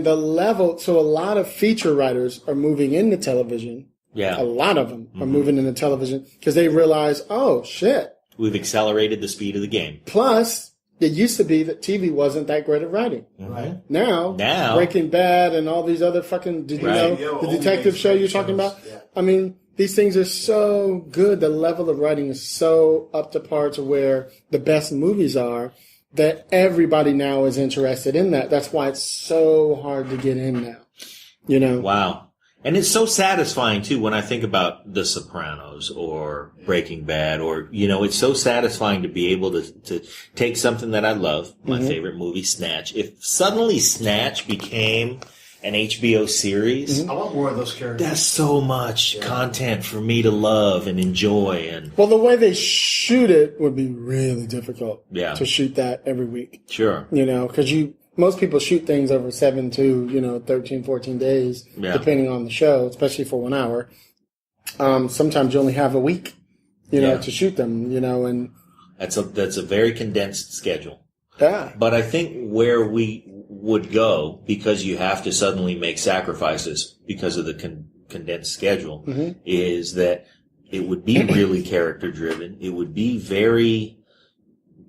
lot of feature writers are moving into television. Yeah. A lot of them are moving into television because they realize, oh shit. We've accelerated the speed of the game. Plus, it used to be that TV wasn't that great at writing. Right. Now, Breaking Bad and all these other fucking, did you know the detective show you're talking about? Yeah. I mean, these things are so good. The level of writing is so up to par to where the best movies are that everybody now is interested in that. That's why it's so hard to get in now. Wow. And it's so satisfying, too, when I think about The Sopranos or Breaking Bad or, it's so satisfying to be able to take something that I love, my favorite movie, Snatch. If suddenly Snatch became an HBO series, I want more of those characters. That's so much content for me to love and enjoy. And well, the way they shoot it would be really difficult to shoot that every week. Sure. Because most people shoot things over 7 to, 13, 14 days, depending on the show, especially for 1 hour. Sometimes you only have a week, to shoot them, and that's a very condensed schedule. Yeah. But I think where we would go, because you have to suddenly make sacrifices because of the condensed schedule, is that it would be really character driven. It would be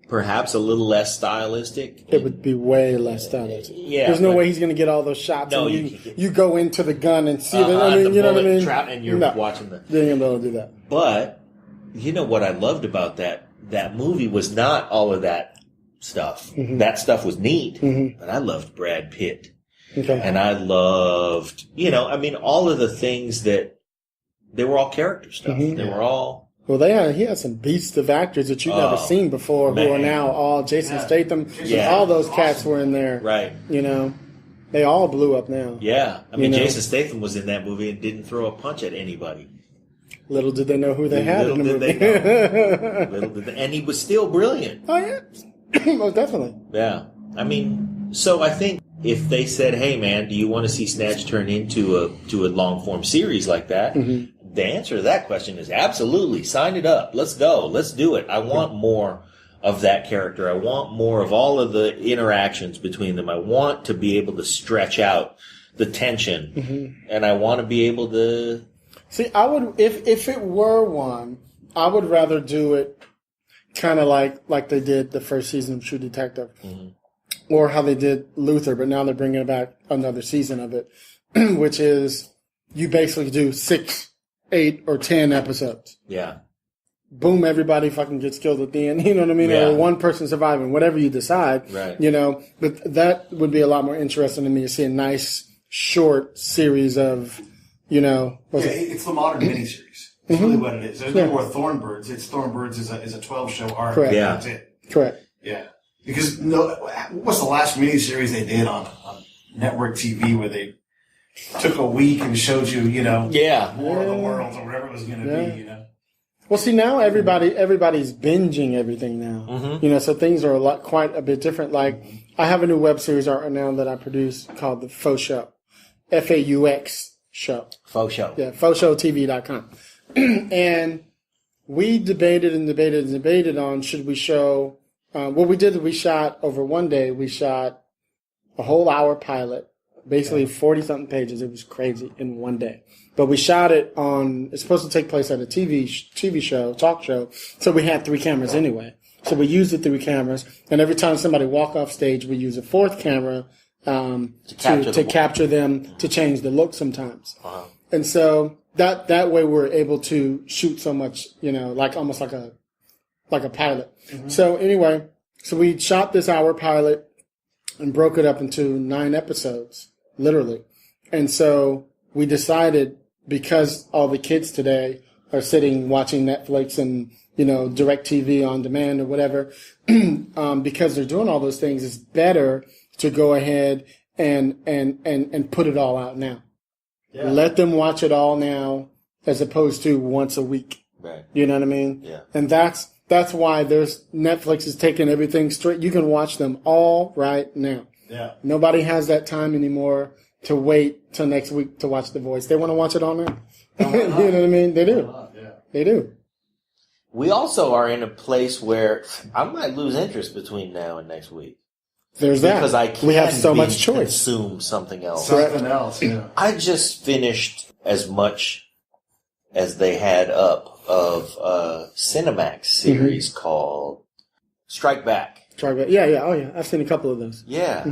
perhaps a little less stylistic. It would be way less stylistic. Yeah. There's no way he's going to get all those shots. No, you go into the gun and see you know what I mean? And you're watching the... You ain't going to be able to do that. But, what I loved about that movie was not all of that stuff. That stuff was neat. But I loved Brad Pitt. Okay. And I loved, all of the things that... They were all character stuff. They were all... Well, he had some beasts of actors that you've never seen before who are now all Jason Statham. Yeah. All those cats were in there. Right. They all blew up now. Yeah. I mean, Jason Statham was in that movie and didn't throw a punch at anybody. Little did they know who they had in the movie. Little did they, and he was still brilliant. Oh, yeah. Most definitely. Yeah. I mean, so I think if they said, hey, man, do you want to see Snatch turn into a long-form series like that? The answer to that question is absolutely. Sign it up. Let's go. Let's do it. I want more of that character. I want more of all of the interactions between them. I want to be able to stretch out the tension, and I want to be able to. See, I would if it were one, I would rather do it kind of like they did the first season of True Detective, or how they did Luther, but now they're bringing back another season of it, which is you basically do 6, 8, or 10 episodes. Yeah. Boom, everybody fucking gets killed at the end, you know what I mean? Yeah. Or one person surviving, whatever you decide, Right. you know. But that would be a lot more interesting to me to see a nice, short series of, you know. It's the modern miniseries. It's really what it is. There's no more Thornbirds. It's Thornbirds is a 12-show arc. Correct. Yeah. That's it. Correct. Yeah. Because what was the last miniseries they did on network TV where they took a week and showed you, you know, more of the world or whatever it was going to be, you know? Well, see, now everybody's binging everything now. You know, so things are quite a bit different. Like, I have a new web series right now that I produce called The Faux Show. F-A-U-X show. Faux show. Yeah, FauxShowTV.com. And we debated on should we show, what we did, we shot over one day, we shot a whole hour pilot, basically 40-something pages. It was crazy in one day. But we shot it it's supposed to take place at a TV show, talk show. So we had 3 cameras anyway. So we used the 3 cameras. And every time somebody walk off stage, we use a 4th camera, to capture them, to change the look sometimes. And so that way we're able to shoot so much, you know, like almost like a pilot. So anyway, so we shot this hour pilot and broke it up into 9 episodes, literally. And so we decided, because all the kids today are sitting watching Netflix and, you know, DirecTV on demand or whatever, because they're doing all those things, it's better to go ahead and put it all out now. Yeah. Let them watch it all now, as opposed to once a week. Right. You know what I mean? Yeah. And that's why Netflix is taking everything straight. You can watch them all right now. Yeah. Nobody has that time anymore to wait till next week to watch The Voice. They want to watch it all now. You know what I mean? They do. Yeah. They do. We also are in a place where I might lose interest between now and next week. There's that. Because I can't we have so much choice. Consume something else. Something else, yeah. I just finished as much as they had up of a Cinemax series called Strike Back. Strike Back. Yeah, yeah. Oh, yeah. I've seen a couple of those. Yeah.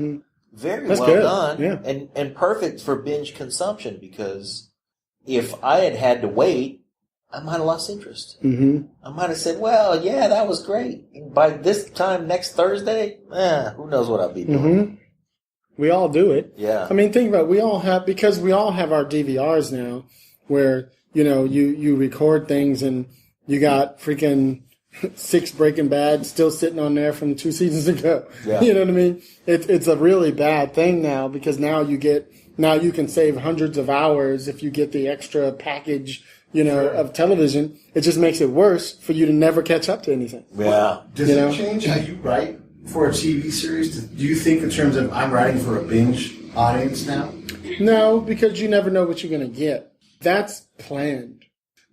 Very That's well good. done. Yeah. And perfect for binge consumption, because if I had to wait, I might have lost interest. I might have said, well, yeah, that was great. By this time next Thursday, who knows what I'll be doing. We all do it. Yeah. I mean, think about it. Because we all have our DVRs now where, you know, you record things and you got freaking 6 Breaking Bad still sitting on there from 2 seasons ago. Yeah. You know what I mean? It's a really bad thing now, because now you can save hundreds of hours if you get the extra package, you know, of television. It just makes it worse for you to never catch up to anything. Yeah. Does it change how you write for a TV series? Do you think in terms of I'm writing for a binge audience now? No, because you never know what you're going to get. That's planned.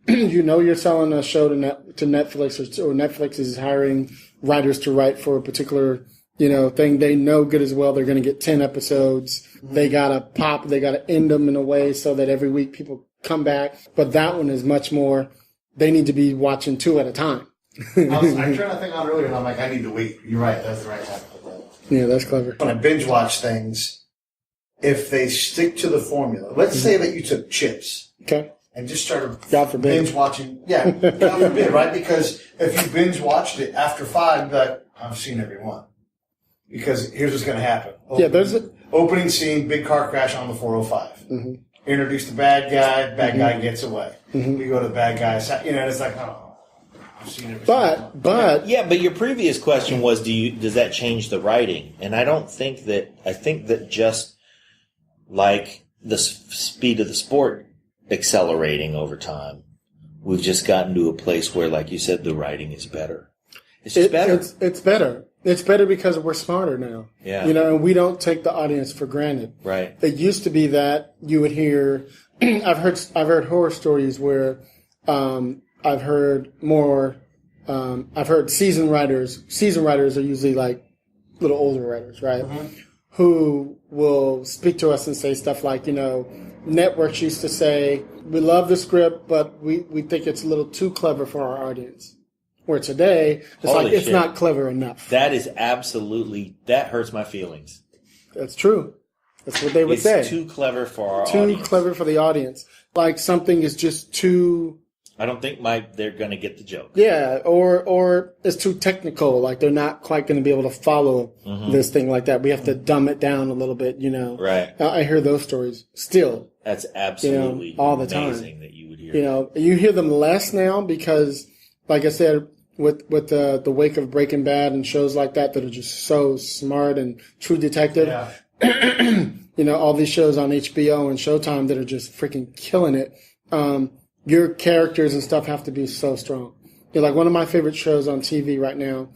You know you're selling a show to Netflix, or Netflix is hiring writers to write for a particular, you know, thing. They know good as well they're going to get 10 episodes. They got to end them in a way so that every week people come back. But that one is much more, they need to be watching 2 at a time. I'm trying to think on earlier, and I'm like, I need to wait. You're right. That's the right time to put that. Yeah, that's clever. When I binge watch things, if they stick to the formula, let's say that you took Chips. Okay. And just started God forbid. binge watching. Yeah, God forbid, right? Because if you binge watched it after 5, you'd be like, I've seen every one. Because here's what's going to happen. Opening scene, big car crash on the 405. Introduce the bad guy gets away. We go to the bad guy, you know, it's like, oh, I've seen every But but your previous question was, does that change the writing? And I think that just like the speed of the sport accelerating over time, we've just gotten to a place where, like you said, the writing is better. It's just better. It's better. It's better because we're smarter now. Yeah. You know, and we don't take the audience for granted. Right. It used to be that you would hear, I've heard horror stories where, I've heard seasoned writers. Seasoned writers are usually like little older writers, right? who will speak to us and say stuff like, networks used to say, we love the script, but we think it's a little too clever for our audience. Where today, it's Holy like, it's shit. not clever enough. That is absolutely, that hurts my feelings. That's true. That's what they would say. It's too clever for our Too audience. clever for the audience. Like something is just too... I don't think they're going to get the joke. Yeah, or it's too technical. Like they're not quite going to be able to follow this thing like that. We have to dumb it down a little bit, Right. I hear those stories still. That's absolutely all the time. amazing that you would hear. You hear them less now because, like I said, with the wake of Breaking Bad and shows like that are just so smart and True Detective. Yeah. All these shows on HBO and Showtime that are just freaking killing it. Your characters and stuff have to be so strong. Like one of my favorite shows on TV right now,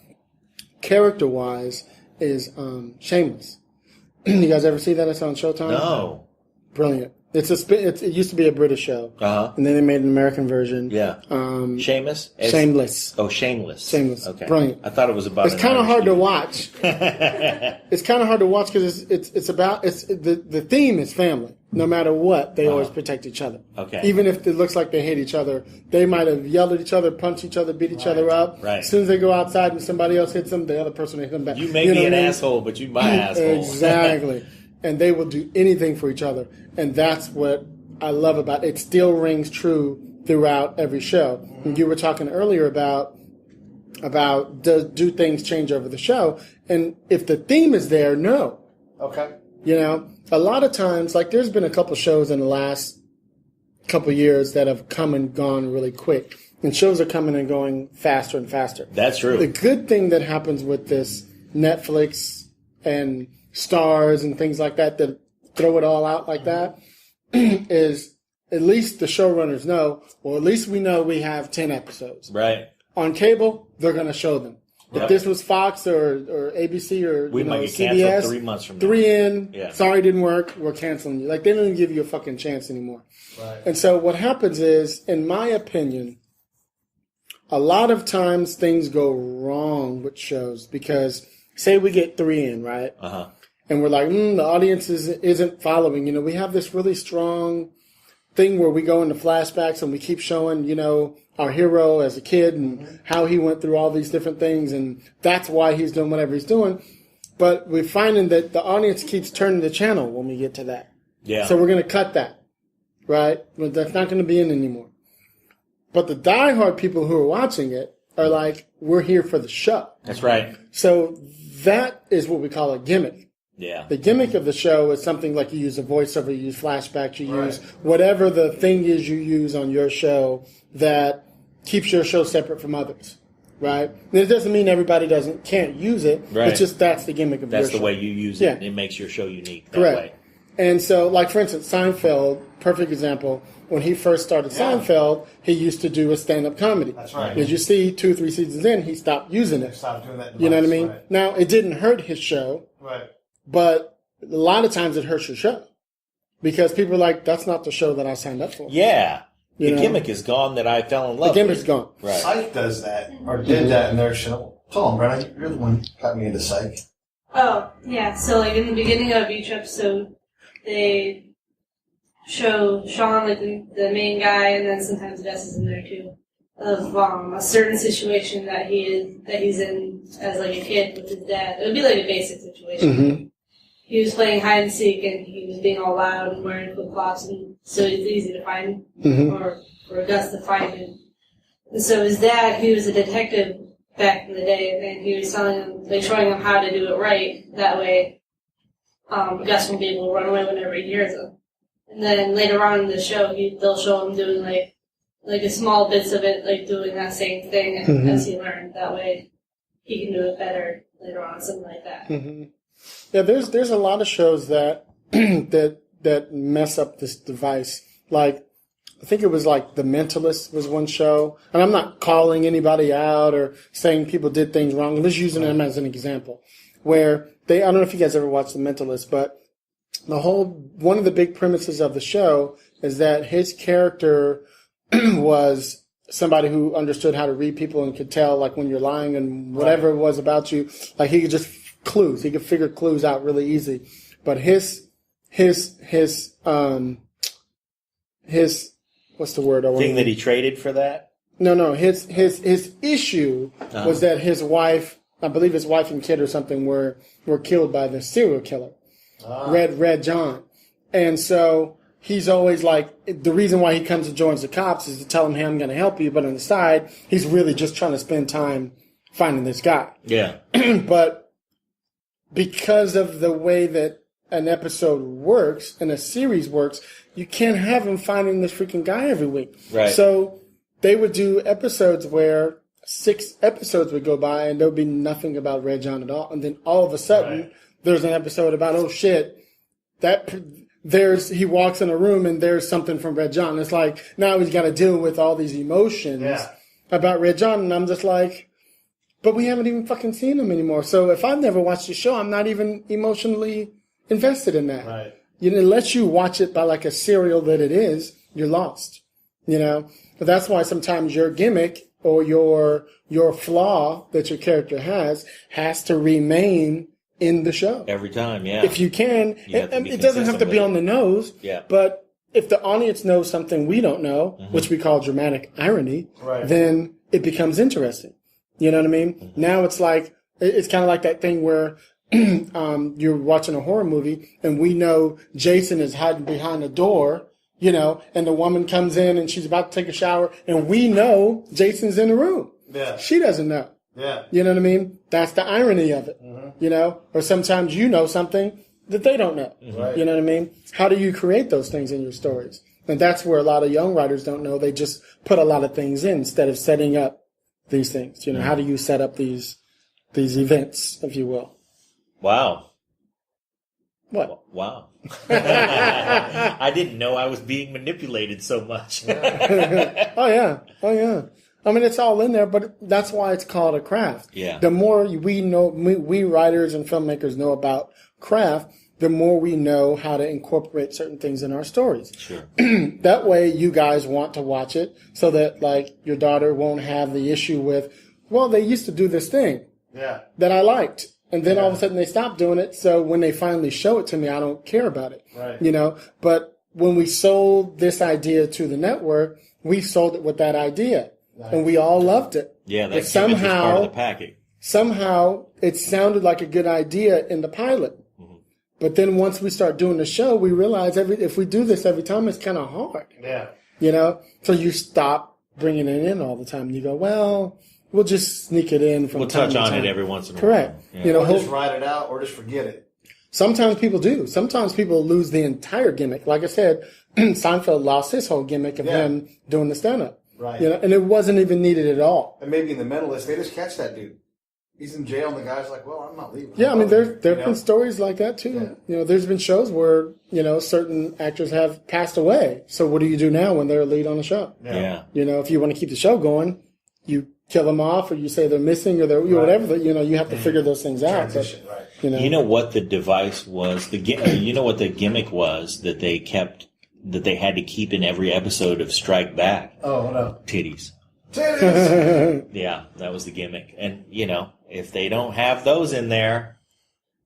character-wise, is Shameless. You guys ever see that? It's on Showtime. No. Brilliant. It used to be a British show, and then they made an American version. Yeah. Shameless. Shameless. Oh, Shameless. Shameless. Okay. Brilliant. I thought it was about. It's kind of hard to watch. It's kind of hard to watch because it's about the theme is family. No matter what, they always protect each other. Okay. Even if it looks like they hate each other, they might have yelled at each other, punched each other, beat each other up. Right. As soon as they go outside and somebody else hits them, the other person hits them back. You may be an asshole, but you my asshole. Exactly. And they will do anything for each other. And that's what I love about it. It still rings true throughout every show. And you were talking earlier about do things change over the show? And if the theme is there, no. Okay. A lot of times, like there's been a couple shows in the last couple years that have come and gone really quick. And shows are coming and going faster and faster. That's true. The good thing that happens with this Netflix and Stars and things like that throw it all out like that is at least the showrunners know, well, at least we know we have 10 episodes. Right. On cable, they're going to show them. Yep. If this was Fox or ABC or We might get CBS, canceled 3 months from now. 3 in, Yeah. sorry, didn't work, we're canceling you. Like, they don't even give you a fucking chance anymore. Right. And so what happens is, in my opinion, a lot of times things go wrong with shows because, say we get 3 in, right? Uh-huh. And we're like, the audience isn't following. We have this really strong thing where we go into flashbacks and we keep showing, our hero as a kid and how he went through all these different things. And that's why he's doing whatever he's doing. But we're finding that the audience keeps turning the channel when we get to that. Yeah. So we're going to cut that, right? But that's not going to be in anymore. But the diehard people who are watching it are like, we're here for the show. That's right. So that is what we call a gimmick. Yeah. The gimmick of the show is something like you use a voiceover, you use flashbacks, you use whatever the thing is you use on your show that keeps your show separate from others, right? And it doesn't mean everybody can't use it. Right. It's just that's the gimmick of your show. That's the way you use it. Yeah. It makes your show unique that Correct. way. And so, like, for instance, Seinfeld, perfect example. When he first started Seinfeld, he used to do a stand-up comedy. That's right. As you see, 2 or 3 seasons in, he stopped using it. Stop doing that. You know what I mean? Right. Now, it didn't hurt his show, Right. but a lot of times it hurts your show. Because people are like, that's not the show that I signed up for. Yeah. You The know? gimmick is gone that I fell in love The gimmick's with. gone. Right. Psych does that, or did that in their show. Tell them, Brenna, you're the one who got me into Psych. Oh, yeah. So, like, in the beginning of each episode, they show Sean, like, the main guy, and then sometimes Gus is in there, too, of a certain situation that he's in as, like, a kid with his dad. It would be, like, a basic situation. Mm-hmm. He was playing hide and seek, and he was being all loud and wearing flip-flops, and so it's easy to find him, or for Gus to find him. And so his dad, he was a detective back in the day, and he was telling him, like, showing him how to do it right. That way, Gus won't be able to run away whenever he hears him. And then later on in the show, they'll show him doing like a small bits of it, like doing that same thing as he learned. That way, he can do it better later on, something like that. Mm-hmm. Yeah, there's a lot of shows that that mess up this device. Like, I think it was like The Mentalist was one show, and I'm not calling anybody out or saying people did things wrong. I'm just using them as an example. Where I don't know if you guys ever watched The Mentalist, but one of the big premises of the show is that his character was somebody who understood how to read people and could tell, like, when you're lying and whatever it was about you, like, he could just clues. He could figure clues out really easy. But his what's the word? Thing that he traded for that? No. His issue was that his wife, I believe his wife and kid or something, were killed by the serial killer, Red John, and so he's always like, the reason why he comes and joins the cops is to tell him, hey, I'm going to help you, but on the side, he's really just trying to spend time finding this guy. Yeah. But because of the way that an episode works and a series works, you can't have him finding this freaking guy every week. Right. So they would do episodes where 6 episodes would go by and there would be nothing about Red John at all. And then all of a sudden, there's an episode about, oh shit, he walks in a room and there's something from Red John. It's like, now he's got to deal with all these emotions about Red John. And I'm just like, but we haven't even fucking seen him anymore. So if I've never watched the show, I'm not even emotionally invested in that. Right. Unless you watch it by like a serial that it is, you're lost. But that's why sometimes your gimmick or your flaw that your character has to remain in the show. Every time, yeah. If you can. It doesn't have to be on the nose. Yeah. But if the audience knows something we don't know, which we call dramatic irony, then it becomes interesting. You know what I mean? Mm-hmm. Now it's like, it's kind of like that thing where you're watching a horror movie and we know Jason is hiding behind a door, and the woman comes in and she's about to take a shower and we know Jason's in the room. Yeah. She doesn't know. Yeah. You know what I mean? That's the irony of it. Mm-hmm. Or sometimes you know something that they don't know. Right. You know what I mean? How do you create those things in your stories? And that's where a lot of young writers don't know. They just put a lot of things in instead of setting up these things. How do you set up these events, if you will? Wow. What? Wow. I didn't know I was being manipulated so much. Oh, yeah. I mean, it's all in there, but that's why it's called a craft. Yeah. The more we writers and filmmakers know about craft, the more we know how to incorporate certain things in our stories. Sure. That way you guys want to watch it so that, like, your daughter won't have the issue with, well, they used to do this thing that I liked. And then all of a sudden they stopped doing it. So when they finally show it to me, I don't care about it. Right. But when we sold this idea to the network, we sold it with that idea. Nice. And we all loved it. Yeah, that somehow part of the package. Somehow it sounded like a good idea in the pilot. Mm-hmm. But then once we start doing the show, we realize if we do this every time, it's kind of hard. Yeah. So you stop bringing it in all the time. And you go, well, we'll just sneak it in from time to time. We'll touch on it every once in a while. Correct. Yeah. Or just write it out or just forget it. Sometimes people do. Sometimes people lose the entire gimmick. Like I said, Seinfeld lost his whole gimmick of him doing the stand-up. Right. And it wasn't even needed at all. And maybe in The Mentalist, they just catch that dude. He's in jail, and the guy's like, well, I'm not leaving. Yeah, I mean, there have been stories like that, too. Yeah. There's been shows where, certain actors have passed away. So what do you do now when they're a lead on a show? Yeah. If you want to keep the show going, you kill them off, or you say they're missing, or they're whatever. You have to figure those things out. Transition, right. You know what the device was? You know what the gimmick was that they kept, that they had to keep in every episode of Strike Back? Oh, no. Titties. Titties! Yeah, that was the gimmick. And, if they don't have those in there,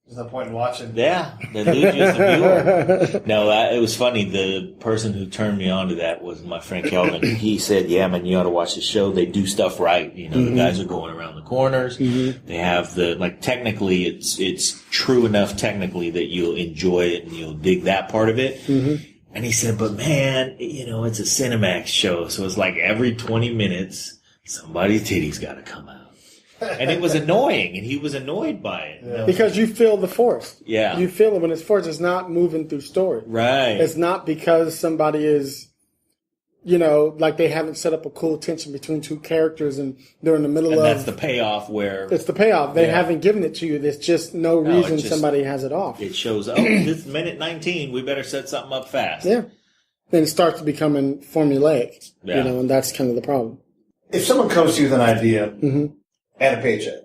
there's no point in watching. Yeah, they lose you as the viewer. No, it was funny. The person who turned me on to that was my friend Kelvin. He said, yeah, man, you ought to watch the show. They do stuff right. The guys are going around the corners. Mm-hmm. They have technically, it's true enough technically that you'll enjoy it and you'll dig that part of it. Mm-hmm. And he said, but man, it's a Cinemax show. So it's like every 20 minutes, somebody's titty's got to come out. And it was annoying, and he was annoyed by it. Yeah. Because you feel the force. Yeah. You feel it when it's forced. It's not moving through story. Right. It's not because somebody is, like they haven't set up a cool tension between two characters and they're in the middle of... And that's the payoff where... It's the payoff. They haven't given it to you. There's just no reason somebody has it off. It shows, this is minute 19. We better set something up fast. Yeah. Then it starts becoming formulaic. Yeah. And that's kind of the problem. If someone comes to you with an idea... Mm-hmm. And a paycheck.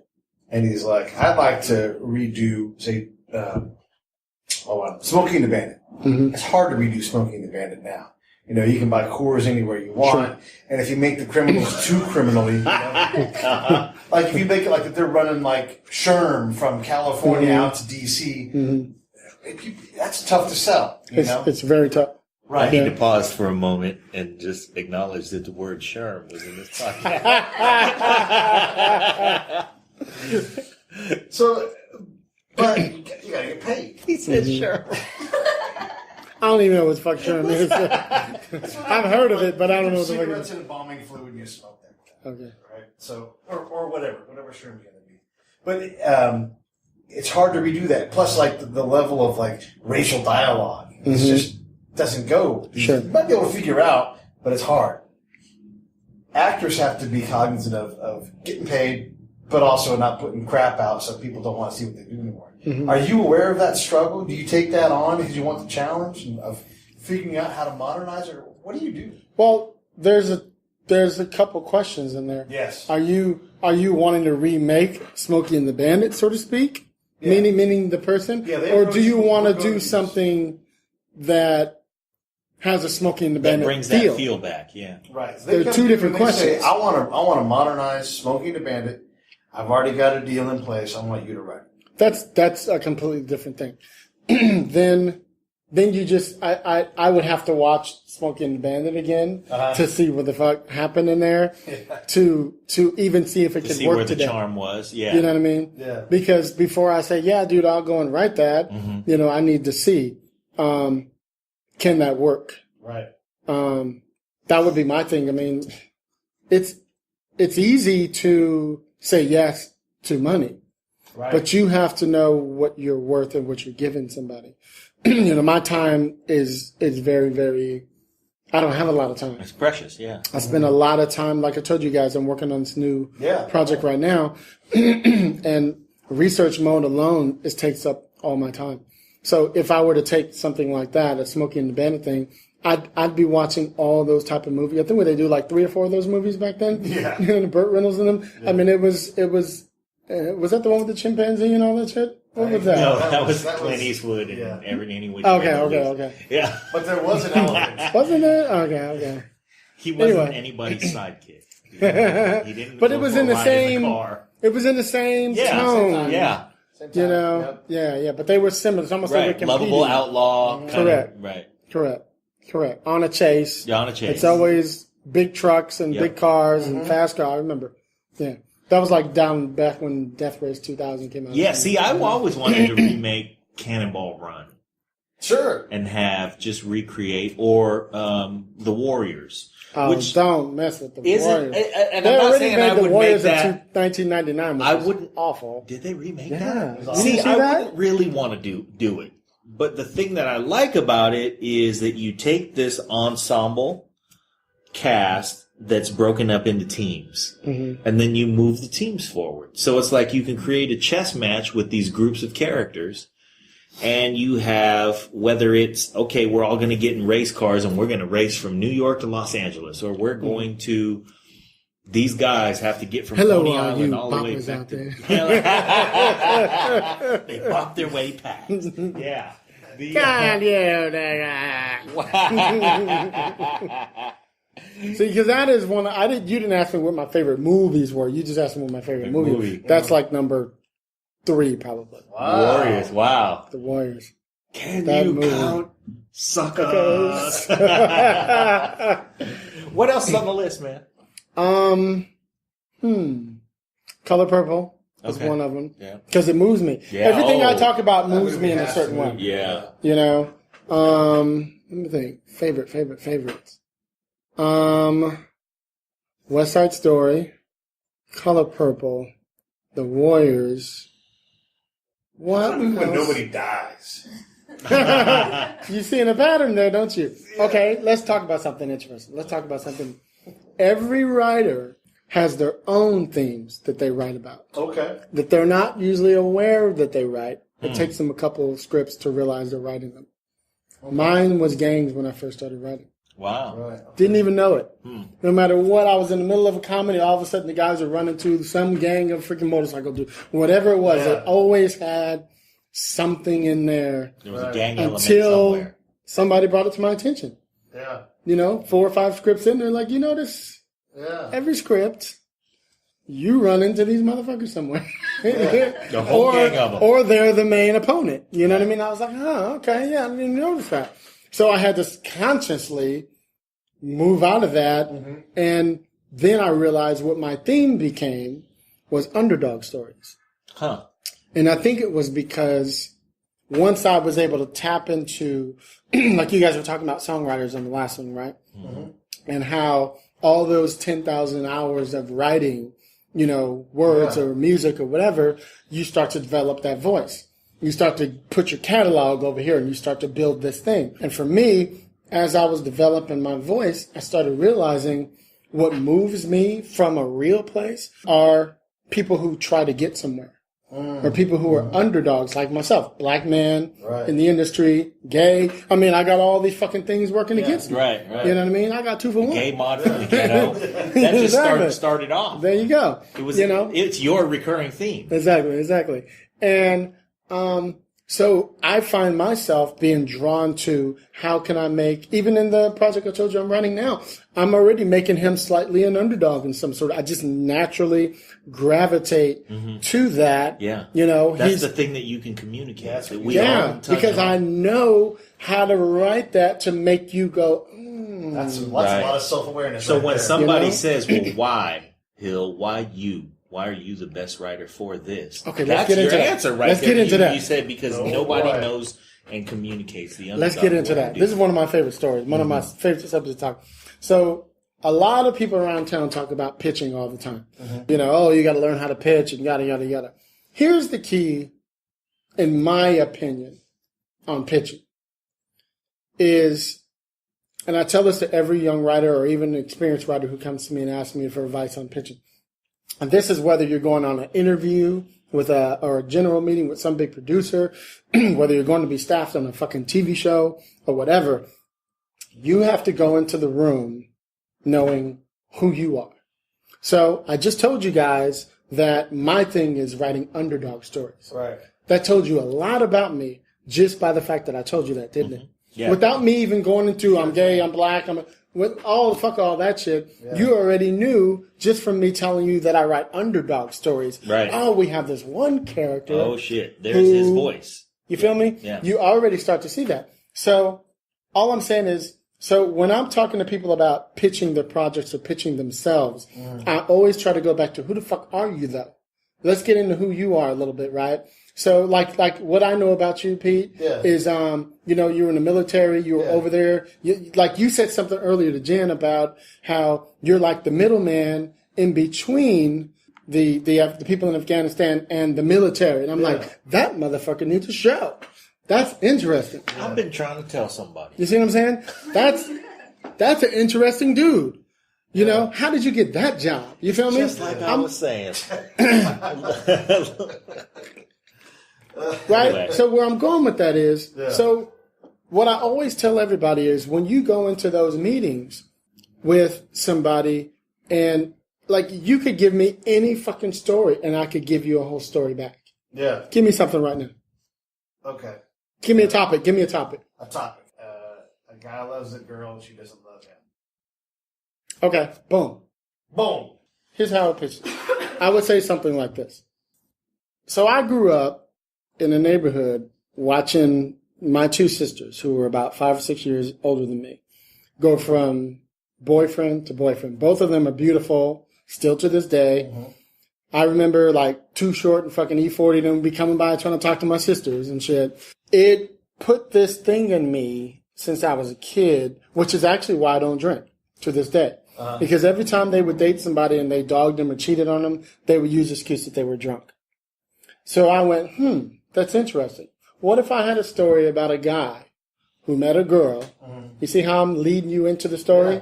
And he's like, I'd like to redo, say, Smokey and the Bandit. Mm-hmm. It's hard to redo Smokey and the Bandit now. You can buy Coors anywhere you want. And if you make the criminals too criminally, like if you make it like that they're running like Sherm from California out to D.C., that's tough to sell. It's very tough. I need to pause for a moment and just acknowledge that the word Sherm was in this podcast. So, but you gotta get paid. He said Sherm. I don't even know what the fuck Sherm is. I've heard of it, but I don't know what the fuck it Cigarettes is. and embalming fluid, and you smoke them. Okay. Right? So, or whatever Sherm's gonna be. But it's hard to redo that. Plus, like the level of like racial dialogue, it's just doesn't go. Sure. You might be able to figure out, but it's hard. Actors have to be cognizant of getting paid, but also not putting crap out so people don't want to see what they do anymore. Are you aware of that struggle? Do you take that on because you want the challenge of figuring out how to modernize it? Or what do you do? Well, there's a couple questions in there. Yes. Are you wanting to remake Smokey and the Bandit, so to speak? Yeah. Meaning the person? Yeah, or do you want to we're do going something that has a Smokey and the That Bandit brings feel? that feel back, yeah. Right. So There are come two to you different and they say, questions. I want to modernize Smokey the Bandit. I've already got a deal in place. I want you to write it. That's a completely different thing. Then you just I would have to watch Smokey and the Bandit again to see what the fuck happened in there to even see if it To could see work where the today. charm was, yeah. You know what I mean? Yeah. Because before I say, yeah, dude, I'll go and write that, I need to see, can that work? Right. That would be my thing. I mean, it's easy to say yes to money, Right. but you have to know what you're worth and what you're giving somebody. My time is very, very, I don't have a lot of time. It's precious, yeah. I spend a lot of time, like I told you guys, I'm working on this new project right now, and research mode alone takes up all my time. So if I were to take something like that, a Smokey and the Bandit thing, I'd be watching all those type of movies. I think they do like 3 or 4 of those movies back then. Yeah. The Burt Reynolds in them. Yeah. I mean, it was that the one with the chimpanzee and all that shit? What was that? No, that was Clint Eastwood and everything. Okay. Yeah. But there was an elephant. Wasn't there? Okay. He wasn't Anyway. anybody's sidekick. He didn't But go it was for in a the ride same. car. It was in the same tone. Yeah. Same time. Yep. Yeah. But they were similar. It's almost like Right. we're competing. Lovable outlaw. Correct. Right. Correct. On a chase. Yeah, on a chase. It's always big trucks and big cars and fast cars. I remember. Yeah. That was like down back when Death Race 2000 came out. Yeah, see, I always wanted to remake Cannonball Run. Sure. And have just recreate, or The Warriors. Oh, which don't mess with the isn't, Warriors. and They I'm not already saying made I the would Warriors make in that. 1999, which I was wouldn't. awful. Did they remake Yeah. that? Did you See, see I that? wouldn't really want to do it. But the thing that I like about it is that you take this ensemble cast that's broken up into teams, and then you move the teams forward. So it's like you can create a chess match with these groups of characters, and you have, whether it's, okay, we're all going to get in race cars and we're going to race from New York to Los Angeles, or we're going to, these guys have to get from Coney Island all the way back to... They bop their way past. Yeah. See, because that is one. You didn't ask me what my favorite movies were. You just asked me what my favorite movie. That's like number 3, probably. Wow. Warriors, wow. The Warriors. Can That you movie. count suckers? What else is on the list, man? Color Purple is Okay. one of them. Yeah. Because it moves me. Yeah. Everything I Oh. talk about moves movie me in a has certain to way. move. Yeah. You know? Let me think. Favorites. West Side Story, Color Purple, The Warriors. What? When else? nobody dies. You seeing a pattern there, don't you? Okay, let's talk about something interesting. Let's talk about something. Every writer has their own themes that they write about, Okay. that they're not usually aware that they write. It takes them a couple of scripts to realize they're writing them. Okay. Mine was gangs when I first started writing. Wow. Right. Didn't even know it. No matter what, I was in the middle of a comedy, all of a sudden the guys are running to some gang of freaking motorcycle dude. Whatever it was, Yeah. it always had something in there There was a gang element until somewhere. somebody brought it to my attention. Yeah. 4 or 5 scripts in there, like, this, every script, you run into these motherfuckers somewhere. The whole gang of them. Or they're the main opponent. You know what I mean? I was like, okay, yeah, I didn't notice that. So I had to consciously move out of that. And then I realized what my theme became was underdog stories. Huh. And I think it was because once I was able to tap into, like you guys were talking about songwriters on the last one, right? And how all those 10,000 hours of writing, words or music or whatever, you start to develop that voice. You start to put your catalog over here and you start to build this thing. And for me, as I was developing my voice, I started realizing what moves me from a real place are people who try to get somewhere. Or people who are underdogs like myself. Black man in the industry, gay. I mean, I got all these fucking things working against me. Right. You know what I mean? I got 2 for 1. Gay model in the ghetto. That just started off. There you go. It was, it's your recurring theme. Exactly. And so I find myself being drawn to how can I make, even in the project I told you I'm running now, I'm already making him slightly an underdog in some sort. I just naturally gravitate to that. Yeah. That's the thing that you can communicate. That we because I know how to write that to make you go, That's a lot of self-awareness. So when somebody says, well, why, Hill, why you? Why are you the best writer for this? Okay, that's let's get into your that. answer right Let's there. get into that. You said because nobody knows and communicates the underdog. Let's get into that. This is one of my favorite stories. One of my favorite subjects to talk. So a lot of people around town talk about pitching all the time. You got to learn how to pitch and yada, yada, yada. Here's the key, in my opinion, on pitching is, and I tell this to every young writer or even an experienced writer who comes to me and asks me for advice on pitching. And this is whether you're going on an interview with or a general meeting with some big producer, whether you're going to be staffed on a fucking TV show or whatever. You have to go into the room knowing who you are. So I just told you guys that my thing is writing underdog stories. Right. That told you a lot about me just by the fact that I told you that, didn't it? Yeah. Without me even going into I'm gay, I'm black, with all that shit, you already knew just from me telling you that I write underdog stories. Right. Oh, we have this one character. Oh shit! There's his voice. You feel me? Yeah. You already start to see that. So all I'm saying is, so when I'm talking to people about pitching their projects or pitching themselves, I always try to go back to who the fuck are you though? Let's get into who you are a little bit, right? So like what I know about you, Pete, is, you were in the military, you were over there. You said something earlier to Jen about how you're like the middleman in between the people in Afghanistan and the military. And I'm like, that motherfucker needs a show. That's interesting. I've been trying to tell somebody. You see what I'm saying? That's an interesting dude. How did you get that job? You feel me? Just like I was saying. Right? Anyway. So where I'm going with that is, so what I always tell everybody is when you go into those meetings with somebody and like you could give me any fucking story and I could give you a whole story back. Yeah. Give me something right now. Okay. Give me a topic. Give me a topic. A topic. A guy loves a girl and she doesn't love him. Okay. Boom. Boom. Here's how I pitch it. I would say something like this. So I grew up in a neighborhood watching my 2 sisters, who were about 5 or 6 years older than me, go from boyfriend to boyfriend. Both of them are beautiful, still to this day. I remember like Too Short and fucking E40 them be coming by trying to talk to my sisters and shit. It put this thing in me since I was a kid, which is actually why I don't drink to this day. Because every time they would date somebody and they dogged them or cheated on them, they would use the excuse that they were drunk. So I went, that's interesting. What if I had a story about a guy who met a girl? You see how I'm leading you into the story?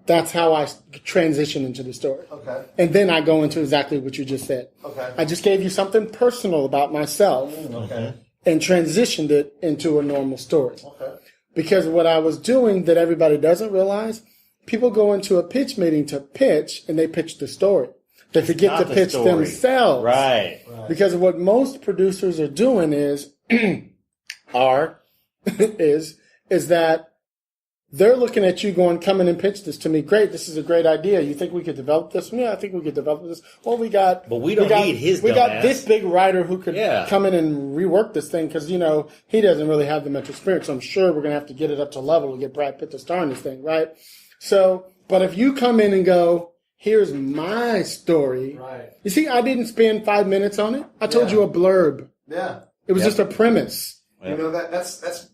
That's how I transition into the story. Okay. And then I go into exactly what you just said. Okay. I just gave you something personal about myself Okay. and transitioned it into a normal story. Okay. Because what I was doing that everybody doesn't realize, people go into a pitch meeting to pitch and they pitch the story. They forget to pitch themselves. Right. Because what most producers are doing is that they're looking at you going, come in and pitch this to me. Great, this is a great idea. You think we could develop this? Yeah, I think we could develop this. Well, But we don't need his We dumb got ass. this big writer who could come in and rework this thing because, he doesn't really have the mental experience. So I'm sure we're going to have to get it up to level to get Brad Pitt to star in this thing, right? So, but if you come in and go, here's my story. Right. You see, I didn't spend 5 minutes on it. I told you a blurb. Yeah. It was just a premise. You know, that's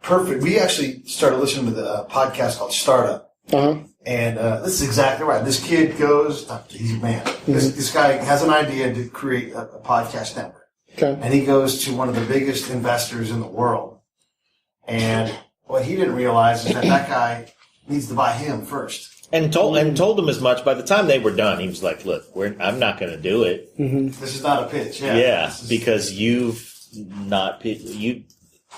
perfect. We actually started listening to the podcast called Startup. Uh-huh. And this is exactly right. This kid goes, he's a man. This guy has an idea to create a podcast network. Okay. And he goes to one of the biggest investors in the world. And what he didn't realize is that guy needs to buy him first. And told him as much. By the time they were done, he was like, "Look, I'm not going to do it. Mm-hmm. This is not a pitch." Yeah, Yeah, because you've not you.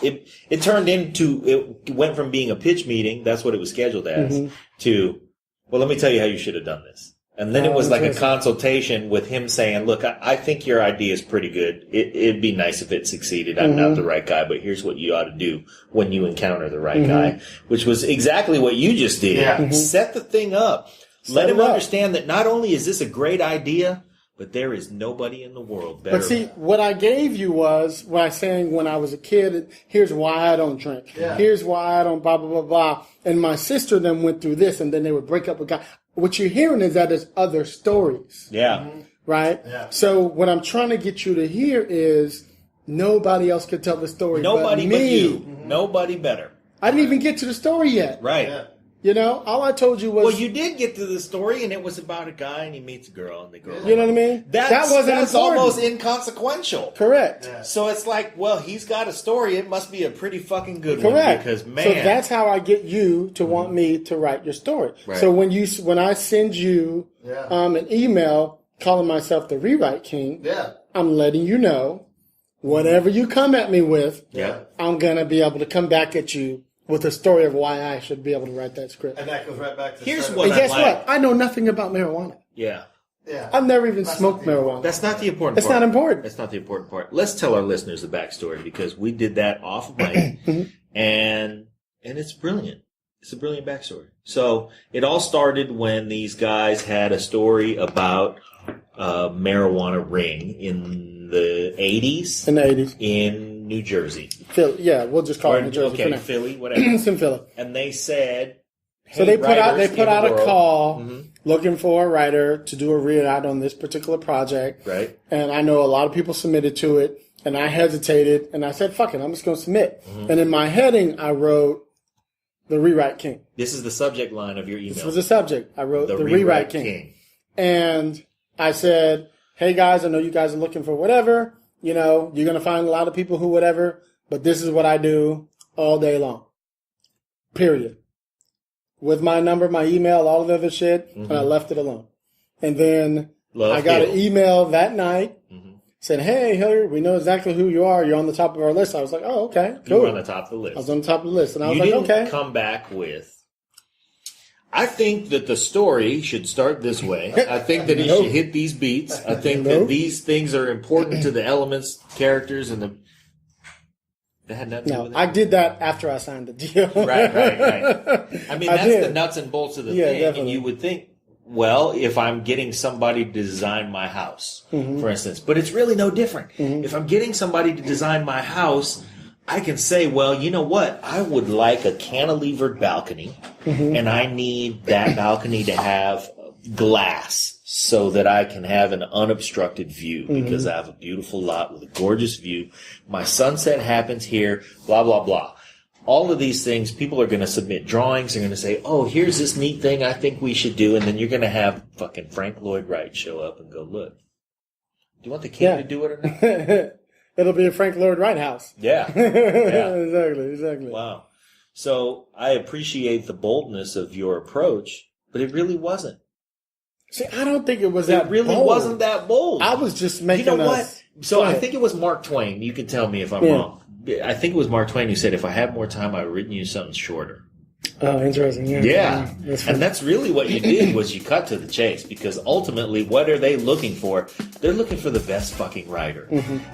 It turned into it went from being a pitch meeting. That's what it was scheduled as to. Well, let me tell you how you should have done this. And then it was like a consultation with him saying, look, I think your idea is pretty good. It'd be nice if it succeeded. I'm not the right guy, but here's what you ought to do when you encounter the right guy, which was exactly what you just did. Yeah. Set the thing up. Let him understand that not only is this a great idea, but there is nobody in the world better. But see, what I gave you was what I was saying when I was a kid. Here's why I don't drink. Yeah. Here's why I don't blah, blah, blah, blah. And my sister then went through this, and then they would break up with guys. What you're hearing is that there's other stories. Yeah. Right? Yeah. So what I'm trying to get you to hear is nobody else could tell the story Nobody but but me. you. Nobody better. I didn't even get to the story yet. Right. Yeah. All I told you was... Well, you did get to the story, and it was about a guy, and he meets a girl, and the girl... You know what I mean? That's important. almost inconsequential. Correct. Yeah. So it's like, well, he's got a story. It must be a pretty fucking good one. Correct. Because, man... So that's how I get you to want me to write your story. Right. So when I send you Yeah. an email calling myself the Rewrite King, Yeah. I'm letting you know whatever you come at me with, Yeah. I'm going to be able to come back at you with a story of why I should be able to write that script. And that goes right back to Here's startup. what And guess like- what? I know nothing about marijuana. Yeah. Yeah. I've never even That's smoked not the- marijuana. That's not the important That's part. not important. That's not the important part. Let's tell our listeners the backstory, because we did that off of mic, and it's brilliant. It's a brilliant backstory. So it all started when these guys had a story about a marijuana ring in the 80s In the 80s. in New Jersey. Philly. Yeah, we'll just call Or, it New Jersey for okay, now. Philly, whatever. It's in Philly. And they said, So hey, they put out writers in a the world- call Mhm. looking for a writer to do a rewrite on this particular project. Right. And I know a lot of people submitted to it, and I hesitated, and I said, fuck it, I'm just going to submit. And in my heading, I wrote The Rewrite King. This is the subject line of your email. This was the subject. I wrote The Rewrite King. And I said, hey guys, I know you guys are looking for whatever. You're going to find a lot of people who whatever, but this is what I do all day long. Period. With my number, my email, all of the other shit, and I left it alone. And then I got an email that night saying, hey, Hilliard, we know exactly who you are. You're on the top of our list. I was like, oh, okay, cool. You were on the top of the list. I was on the top of the list. And I was You like, didn't okay. come back with, I think that the story should start this way. I think that it Nope. should hit these beats. I think Nope. that these things are important to the elements, characters, and the... That had nothing to do No, with it? I did that after I signed the deal. Right. I mean, I that's did. the nuts and bolts of the Yeah, thing. And definitely. you would think, well, if I'm getting somebody to design my house, Mm-hmm. for instance, but it's really no different. If I'm getting somebody to design my house, I can say, well, you know what? I would like a cantilevered balcony, Mm-hmm. and I need that balcony to have glass so that I can have an unobstructed view, because I have a beautiful lot with a gorgeous view. My sunset happens here, blah, blah, blah. All of these things, people are going to submit drawings. They're going to say, oh, here's this neat thing I think we should do. And then you're going to have fucking Frank Lloyd Wright show up and go, look, do you want the king Yeah. to do it or not? It'll be a Frank Lloyd Wright house. Yeah. Exactly. Wow. So I appreciate the boldness of your approach, but it really wasn't. See, I don't think it was It that really bold. wasn't that bold. I was just making You know us- what? So Go I ahead. think it was Mark Twain. You can tell me if I'm Yeah. wrong. I think it was Mark Twain who said, if I had more time, I would have written you something shorter. Oh, interesting. Yeah. Yeah. That's fun. And that's really what you did was you cut to the chase because ultimately what are they looking for? They're looking for the best fucking writer.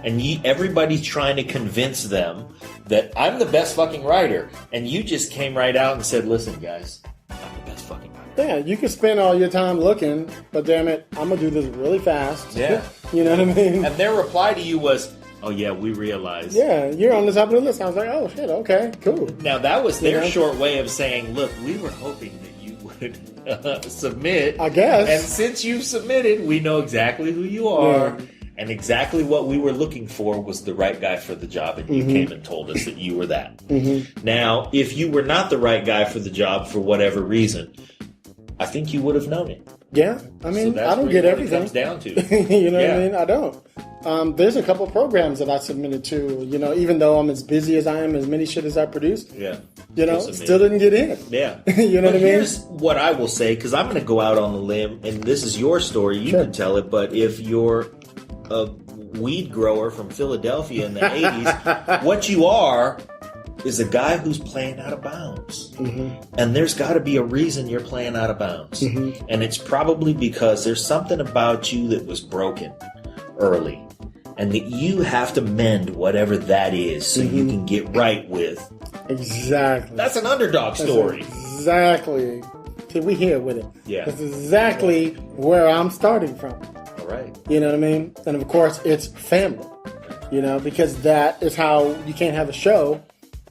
And everybody's trying to convince them that I'm the best fucking writer. And you just came right out and said, listen, guys, I'm the best fucking writer. Yeah, you can spend all your time looking, but damn it, I'm going to do this really fast. Yeah. You know what I mean? And their reply to you was, oh, yeah, we realize. Yeah, you're on the top of the list. I was like, oh, shit, okay, cool. Now, that was their You know? short way of saying, look, we were hoping that you would submit. I guess. And since you've submitted, we know exactly who you are. Yeah. And exactly what we were looking for was the right guy for the job. And you came and told us that you were that. Now, if you were not the right guy for the job for whatever reason, I think you would have known it. Yeah, I mean, So that's I don't really get what everything. it comes down to. You know what Yeah. I mean? I don't. There's a couple programs that I submitted to, you know, even though I'm as busy as I am, as many shit as I produce, Yeah. you know, Still submitted. still didn't get in. Yeah. You know But what I mean? here's what I will say, because I'm going to go out on a limb, and this is your story. You Sure. can tell it, but if you're a weed grower from Philadelphia in the 80s, what you are is a guy who's playing out of bounds. And there's got to be a reason you're playing out of bounds. And it's probably because there's something about you that was broken early. And that you have to mend whatever that is so you can get right with. Exactly. That's an underdog story. Exactly. See, we here with it. Yeah. That's exactly where I'm starting from. All right. You know what I mean? And of course, it's family. You know, because that is how you can't have a show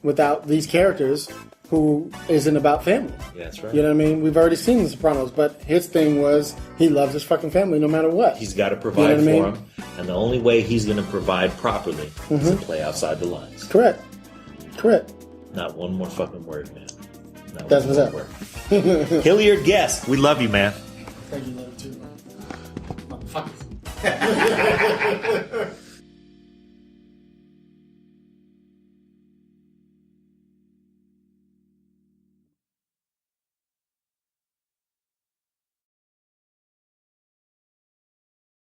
without these characters who isn't about family. Yeah, that's right. You know what I mean? We've already seen The Sopranos, but his thing was he loves his fucking family no matter what. He's got to provide You know for what I mean? him, and the only way he's going to provide properly is to play outside the lines. Correct. Correct. Not one more fucking word, man. Not That's one what's more up. word. Hilliard Guess, we love you, man. Thank you, love too. Motherfuckers.